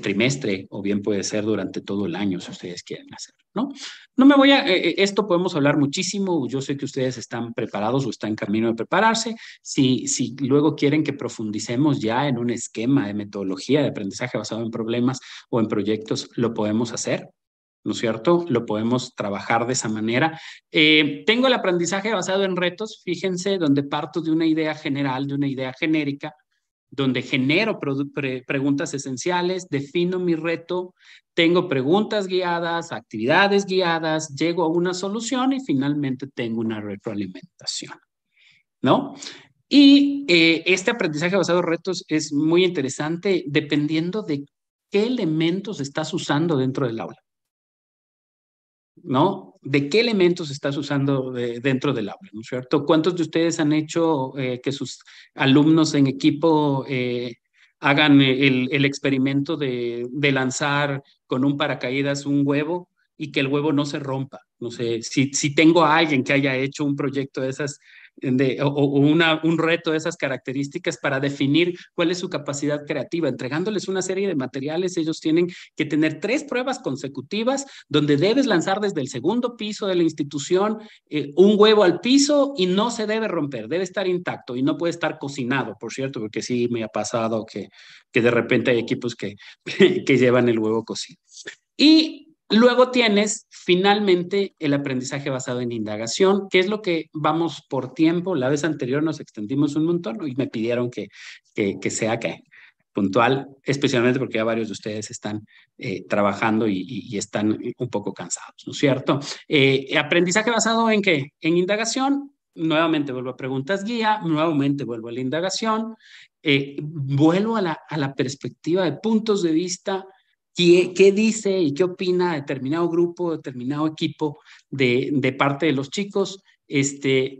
trimestre, o bien puede ser durante todo el año, si ustedes quieren hacerlo, ¿no? No me voy a, esto podemos hablar muchísimo, yo sé que ustedes están preparados o están en camino de prepararse. Si luego quieren que profundicemos ya en un esquema de metodología de aprendizaje basado en problemas o en proyectos, lo podemos hacer, ¿no es cierto? Lo podemos trabajar de esa manera. Tengo el aprendizaje basado en retos, fíjense, donde parto de una idea general, de una idea genérica, donde genero preguntas esenciales, defino mi reto, tengo preguntas guiadas, actividades guiadas, llego a una solución y finalmente tengo una retroalimentación, ¿no? Y este aprendizaje basado en retos es muy interesante dependiendo de qué elementos estás usando dentro del aula, ¿no? ¿De qué elementos estás usando dentro del aula, ¿no es cierto? ¿Cuántos de ustedes han hecho que sus alumnos en equipo hagan el experimento de lanzar con un paracaídas un huevo y que el huevo no se rompa? No sé, si tengo a alguien que haya hecho un proyecto de esas, un reto de esas características para definir cuál es su capacidad creativa, entregándoles una serie de materiales, ellos tienen que tener 3 pruebas consecutivas donde debes lanzar desde el segundo piso de la institución un huevo al piso y no se debe romper, debe estar intacto y no puede estar cocinado, por cierto, porque sí me ha pasado que de repente hay equipos que llevan el huevo cocido. Y luego tienes finalmente el aprendizaje basado en indagación, que es lo que vamos por tiempo. La vez anterior nos extendimos un montón y me pidieron que sea puntual, especialmente porque ya varios de ustedes están trabajando y están un poco cansados, ¿no es cierto? Aprendizaje basado en ¿qué? En indagación. nuevamente vuelvo a preguntas guía, nuevamente vuelvo a la indagación, vuelvo a la perspectiva de puntos de vista, qué dice y qué opina determinado grupo, determinado equipo de parte de los chicos.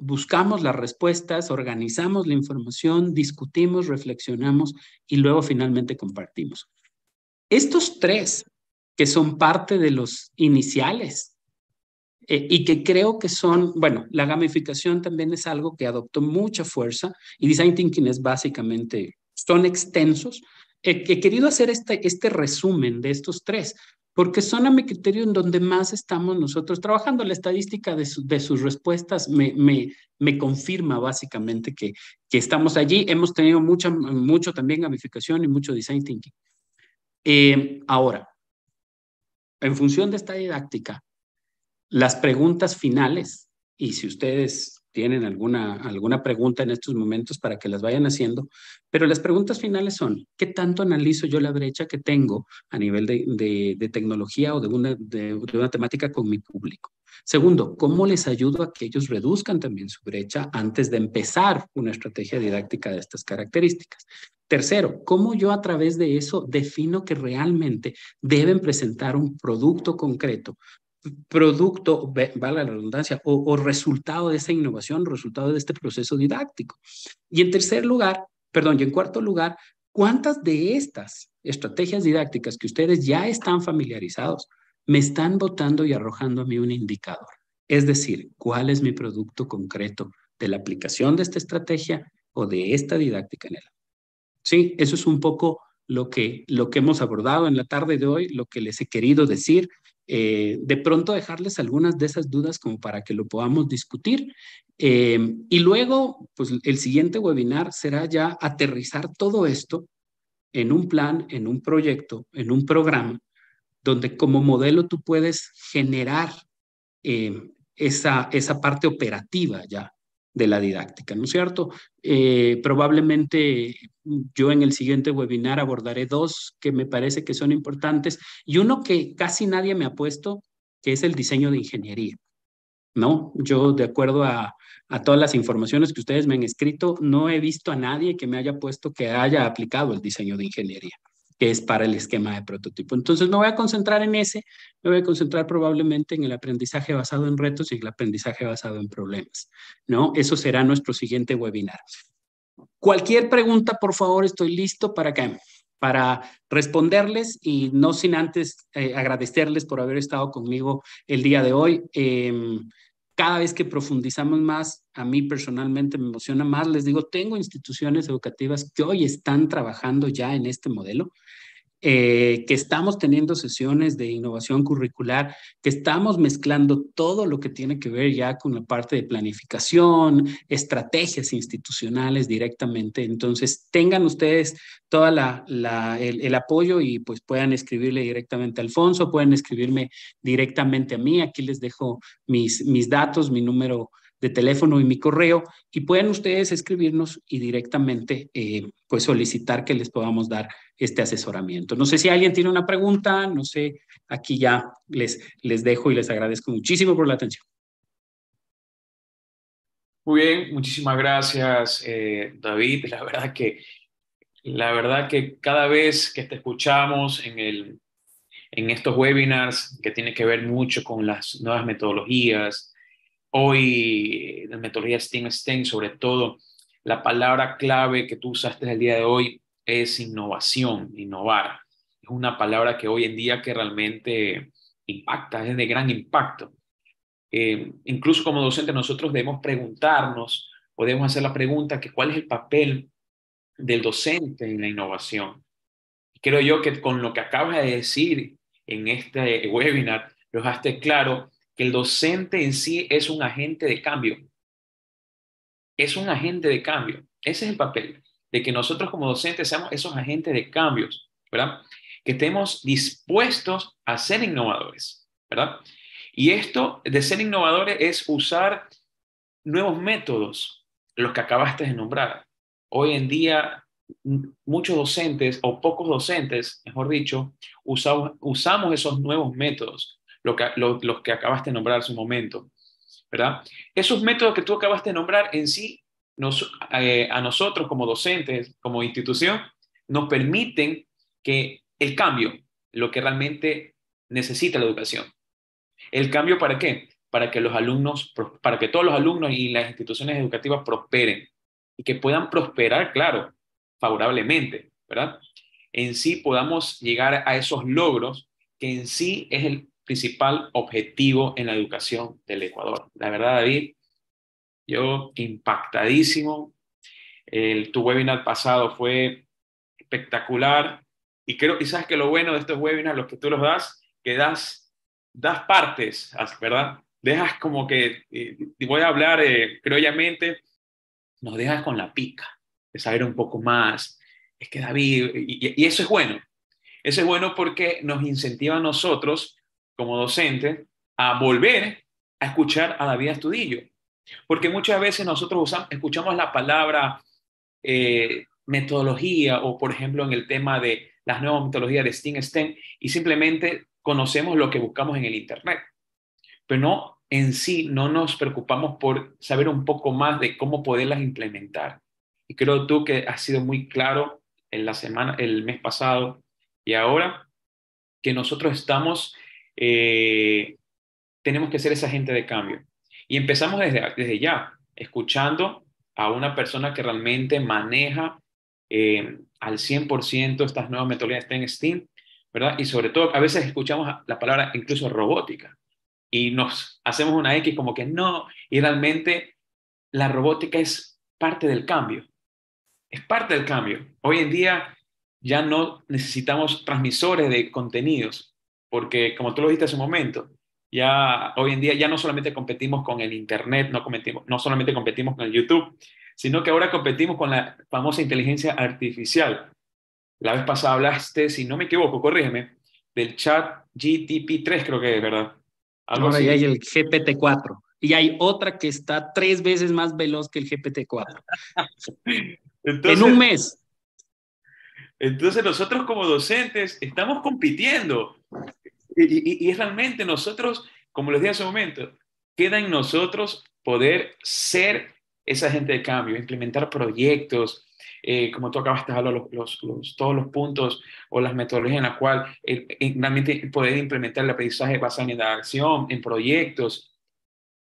Buscamos las respuestas, organizamos la información, discutimos, reflexionamos y luego finalmente compartimos. Estos tres, que son parte de los iniciales, y que creo que son, bueno, la gamificación también es algo que adoptó mucha fuerza y Design Thinking es básicamente, son extensos. He querido hacer este resumen de estos tres, porque son a mi criterio en donde más estamos nosotros trabajando. La estadística de sus respuestas me confirma básicamente que estamos allí. Hemos tenido mucho también gamificación y mucho Design Thinking. Ahora, en función de esta didáctica, las preguntas finales, y si ustedes tienen alguna pregunta en estos momentos para que las vayan haciendo, pero las preguntas finales son, ¿qué tanto analizo yo la brecha que tengo a nivel de tecnología o de una temática con mi público? Segundo, ¿cómo les ayudo a que ellos reduzcan también su brecha antes de empezar una estrategia didáctica de estas características? Tercero, ¿cómo yo a través de eso defino que realmente deben presentar un producto concreto, vale la redundancia, o resultado de esa innovación, resultado de este proceso didáctico? Y en tercer lugar, perdón, y en cuarto lugar, ¿cuántas de estas estrategias didácticas que ustedes ya están familiarizados me están botando y arrojando a mí un indicador? Es decir, ¿cuál es mi producto concreto de la aplicación de esta estrategia o de esta didáctica en él? Sí, eso es un poco lo que hemos abordado en la tarde de hoy, lo que les he querido decir. De pronto dejarles algunas de esas dudas como para que lo podamos discutir. Y luego, pues el siguiente webinar será ya aterrizar todo esto en un plan, en un proyecto, en un programa, donde como modelo tú puedes generar esa parte operativa ya de la didáctica, ¿no es cierto? Probablemente yo en el siguiente webinar abordaré dos que me parece que son importantes y uno que casi nadie me ha puesto, que es el diseño de ingeniería, ¿no? Yo, de acuerdo a todas las informaciones que ustedes me han escrito, no he visto a nadie que me haya puesto que haya aplicado el diseño de ingeniería, que es para el esquema de prototipo. Entonces me voy a concentrar en ese, me voy a concentrar probablemente en el aprendizaje basado en retos y el aprendizaje basado en problemas, ¿no? Eso será nuestro siguiente webinar. Cualquier pregunta, por favor, estoy listo para responderles y no sin antes agradecerles por haber estado conmigo el día de hoy. Cada vez que profundizamos más, a mí personalmente me emociona más. Les digo, tengo instituciones educativas que hoy están trabajando ya en este modelo, que estamos teniendo sesiones de innovación curricular, que estamos mezclando todo lo que tiene que ver ya con la parte de planificación, estrategias institucionales directamente. Entonces, tengan ustedes todo el apoyo y pues puedan escribirle directamente a Alfonso, pueden escribirme directamente a mí. Aquí les dejo mis datos, mi número de teléfono y mi correo, y pueden ustedes escribirnos y directamente pues solicitar que les podamos dar este asesoramiento. No sé si alguien tiene una pregunta, no sé, aquí ya les dejo y les agradezco muchísimo por la atención. Muy bien, muchísimas gracias, David. La verdad que cada vez que te escuchamos en estos webinars que tiene que ver mucho con las nuevas metodologías, hoy la metodología STEAM, sobre todo, la palabra clave que tú usaste el día de hoy es innovación, innovar. Es una palabra que hoy en día que realmente impacta, es de gran impacto. Incluso como docentes nosotros debemos preguntarnos, o debemos hacer la pregunta que cuál es el papel del docente en la innovación. Creo yo que con lo que acabas de decir en este webinar, lo dejaste claro que el docente en sí es un agente de cambio. Es un agente de cambio. Ese es el papel, de que nosotros como docentes seamos esos agentes de cambios, ¿verdad? Que estemos dispuestos a ser innovadores, ¿verdad? Y esto de ser innovadores es usar nuevos métodos, los que acabaste de nombrar. Hoy en día, muchos docentes, o pocos docentes, mejor dicho, usamos esos nuevos métodos, los que acabaste de nombrar hace un momento. ¿verdad? Esos métodos que tú acabaste de nombrar en sí, a nosotros como docentes, como institución, nos permiten que el cambio, lo que realmente necesita la educación. ¿El cambio para qué? Para que los alumnos, para que todos los alumnos y las instituciones educativas prosperen y que puedan prosperar, claro, favorablemente, ¿verdad? En sí podamos llegar a esos logros que en sí es el principal objetivo en la educación del Ecuador. La verdad, David, yo impactadísimo. Tu webinar pasado fue espectacular y creo, y sabes que lo bueno de estos webinars, los que tú los das, que das partes, ¿verdad? Dejas como que, y voy a hablar criollamente, nos dejas con la pica de saber un poco más. Es que David, y eso es bueno. Eso es bueno porque nos incentiva a nosotros, como docentes, a volver a escuchar a David Astudillo. Porque muchas veces nosotros escuchamos la palabra metodología o, por ejemplo, en el tema de las nuevas metodologías de STEAM, y simplemente conocemos lo que buscamos en el Internet. Pero no, en sí, no nos preocupamos por saber un poco más de cómo poderlas implementar. Y creo tú que has sido muy claro en la semana, el mes pasado y ahora, que nosotros tenemos que ser esa agente de cambio. Y empezamos desde ya, escuchando a una persona que realmente maneja al 100% estas nuevas metodologías en STEAM, ¿verdad? Y sobre todo, a veces escuchamos la palabra incluso robótica y nos hacemos una X como que no, y realmente la robótica es parte del cambio, es parte del cambio. Hoy en día ya no necesitamos transmisores de contenidos, porque como tú lo dijiste hace un momento, ya hoy en día ya no solamente competimos con el Internet, no solamente competimos con el YouTube, sino que ahora competimos con la famosa inteligencia artificial. La vez pasada hablaste, si no me equivoco, corrígeme, del chat GTP3, creo que es, ¿verdad? Algo Ahora ya así. hay el GPT-4 y hay otra que está 3 veces más veloz que el GPT-4. En un Entonces, mes. entonces nosotros como docentes estamos compitiendo. Y realmente nosotros, como les dije hace un momento, queda en nosotros poder ser esa gente de cambio, implementar proyectos, como tú acabaste de hablar, todos los puntos o las metodologías en las cuales realmente poder implementar el aprendizaje basado en la acción, en proyectos,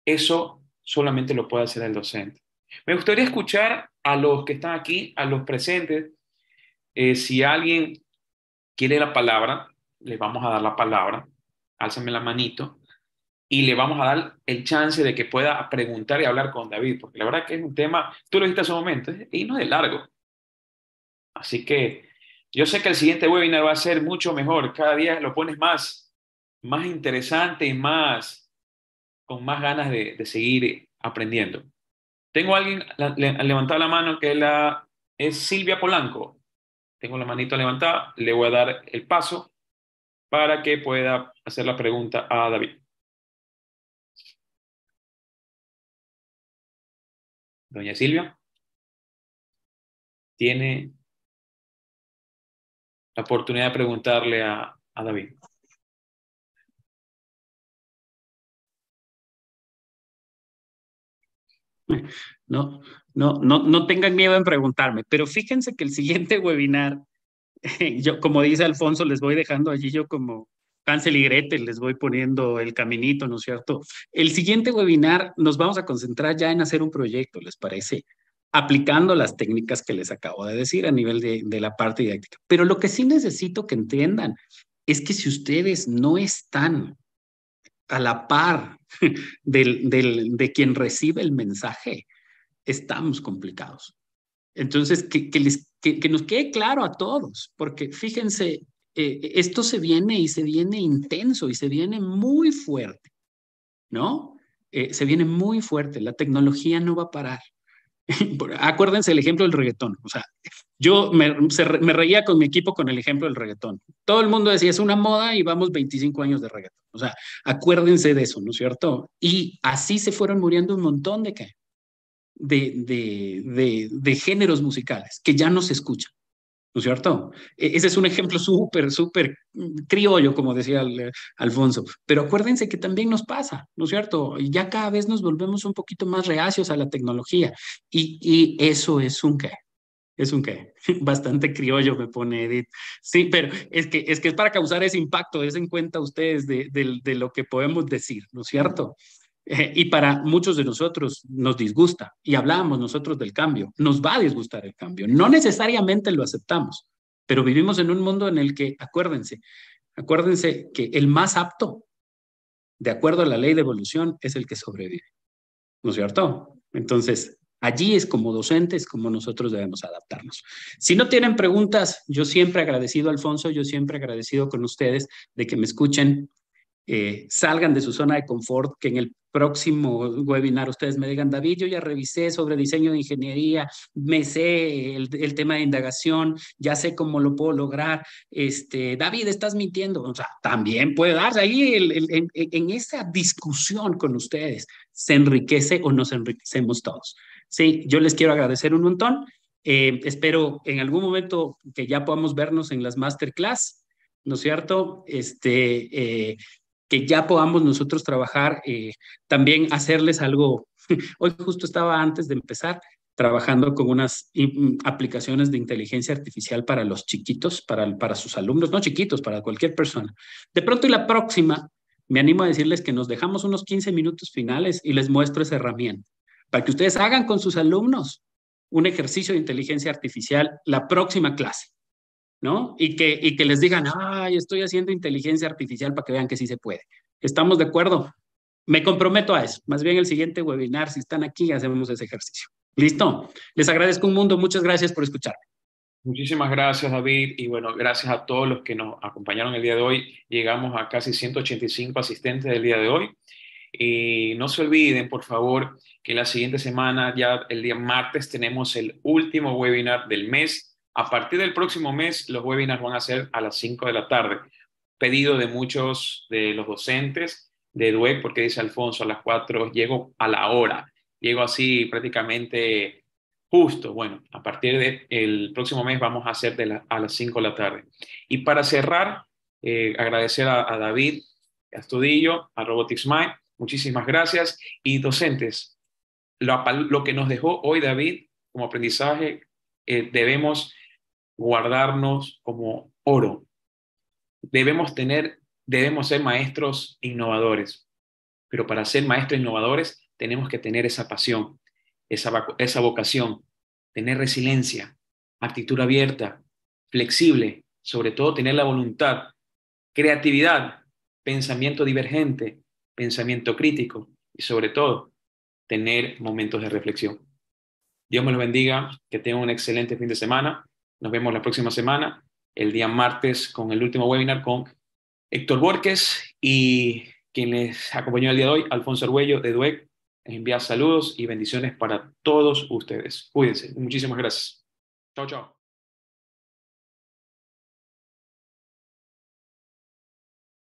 eso solamente lo puede hacer el docente. Me gustaría escuchar a los que están aquí, a los presentes, si alguien quiere la palabra, le vamos a dar la palabra, álzame la manito, y le vamos a dar el chance de que pueda preguntar y hablar con David, porque la verdad que es un tema, tú lo dijiste hace un momento, y no es de largo. Así que yo sé que el siguiente webinar va a ser mucho mejor, cada día lo pones más interesante y con más ganas de seguir aprendiendo. Tengo a alguien levantado la mano es Silvia Polanco. Tengo la manito levantada, le voy a dar el paso para que pueda hacer la pregunta a David. Doña Silvia, tiene la oportunidad de preguntarle a David. No, no tengan miedo en preguntarme, pero fíjense que el siguiente webinar, yo, como dice Alfonso, les voy dejando allí yo como Hansel y Gretel, les voy poniendo el caminito, ¿no es cierto? El siguiente webinar nos vamos a concentrar ya en hacer un proyecto, ¿les parece? Aplicando las técnicas que les acabo de decir a nivel de la parte didáctica. Pero lo que sí necesito que entiendan es que si ustedes no están a la par de quien recibe el mensaje, estamos complicados. Entonces, que nos quede claro a todos, porque fíjense, esto se viene y se viene intenso y se viene muy fuerte, ¿no? Se viene muy fuerte, la tecnología no va a parar. Acuérdense el ejemplo del reggaetón, o sea, yo me reía con mi equipo con el ejemplo del reggaetón. Todo el mundo decía, es una moda y vamos 25 años de reggaetón. O sea, acuérdense de eso, ¿no es cierto? Y así se fueron muriendo un montón de géneros musicales que ya no se escuchan. ¿no es cierto? Ese es un ejemplo súper, súper criollo, como decía Alfonso, pero acuérdense que también nos pasa, ¿no es cierto? Y ya cada vez nos volvemos un poquito más reacios a la tecnología y eso es un qué. Es un qué, bastante criollo me pone Edith. Sí, pero es para causar ese impacto, des en cuenta ustedes de lo que podemos decir, ¿no es cierto? Y para muchos de nosotros nos disgusta, y hablábamos nosotros del cambio, nos va a disgustar el cambio, no necesariamente lo aceptamos, pero vivimos en un mundo en el que, acuérdense que el más apto, de acuerdo a la ley de evolución, es el que sobrevive, ¿no es cierto? Entonces, allí es como docentes como nosotros debemos adaptarnos. Si no tienen preguntas, yo siempre agradecido, Alfonso, yo siempre agradecido con ustedes de que me escuchen, salgan de su zona de confort, que en el próximo webinar ustedes me digan, David, yo ya revisé sobre diseño de ingeniería, me sé el tema de indagación, ya sé cómo lo puedo lograr, David, estás mintiendo. O sea, también puede darse ahí en esa discusión con ustedes, se enriquece o nos enriquecemos todos. Sí, yo les quiero agradecer un montón. Espero en algún momento que ya podamos vernos en las masterclass, ¿no es cierto? Que ya podamos nosotros trabajar, también hacerles algo. Hoy justo estaba antes de empezar trabajando con unas aplicaciones de inteligencia artificial para los chiquitos, para sus alumnos, no chiquitos, para cualquier persona. De pronto y la próxima, me animo a decirles que nos dejamos unos 15 minutos finales y les muestro esa herramienta para que ustedes hagan con sus alumnos un ejercicio de inteligencia artificial la próxima clase, ¿no? Y que les digan, ay, estoy haciendo inteligencia artificial para que vean que sí se puede. ¿Estamos de acuerdo? Me comprometo a eso. Más bien el siguiente webinar, si están aquí, hacemos ese ejercicio. ¿Listo? Les agradezco un mundo. Muchas gracias por escuchar. Muchísimas gracias, David. Y bueno, gracias a todos los que nos acompañaron el día de hoy. Llegamos a casi 185 asistentes del día de hoy. Y no se olviden, por favor, que la siguiente semana, ya el día martes, tenemos el último webinar del mes. A partir del próximo mes, los webinars van a ser a las 5 de la tarde. Pedido de muchos de los docentes de EDUEC, porque dice Alfonso, a las 4 llego a la hora. Llego así prácticamente justo. Bueno, a partir del próximo mes vamos a hacer a las 5 de la tarde. Y para cerrar, agradecer a David Astudillo, a Robotics Mind. Muchísimas gracias. Y docentes, lo que nos dejó hoy David como aprendizaje, debemos guardarnos como oro. Debemos ser maestros innovadores, pero para ser maestros innovadores tenemos que tener esa pasión, esa vocación, tener resiliencia, actitud abierta, flexible, sobre todo tener la voluntad, creatividad, pensamiento divergente, pensamiento crítico y sobre todo tener momentos de reflexión. Dios me los bendiga, que tengan un excelente fin de semana. Nos vemos la próxima semana, el día martes, con el último webinar con Héctor Borges y quien les acompañó el día de hoy, Alfonso Argüello de EDUEC. Les envía saludos y bendiciones para todos ustedes. Cuídense. Muchísimas gracias. Chao, chao.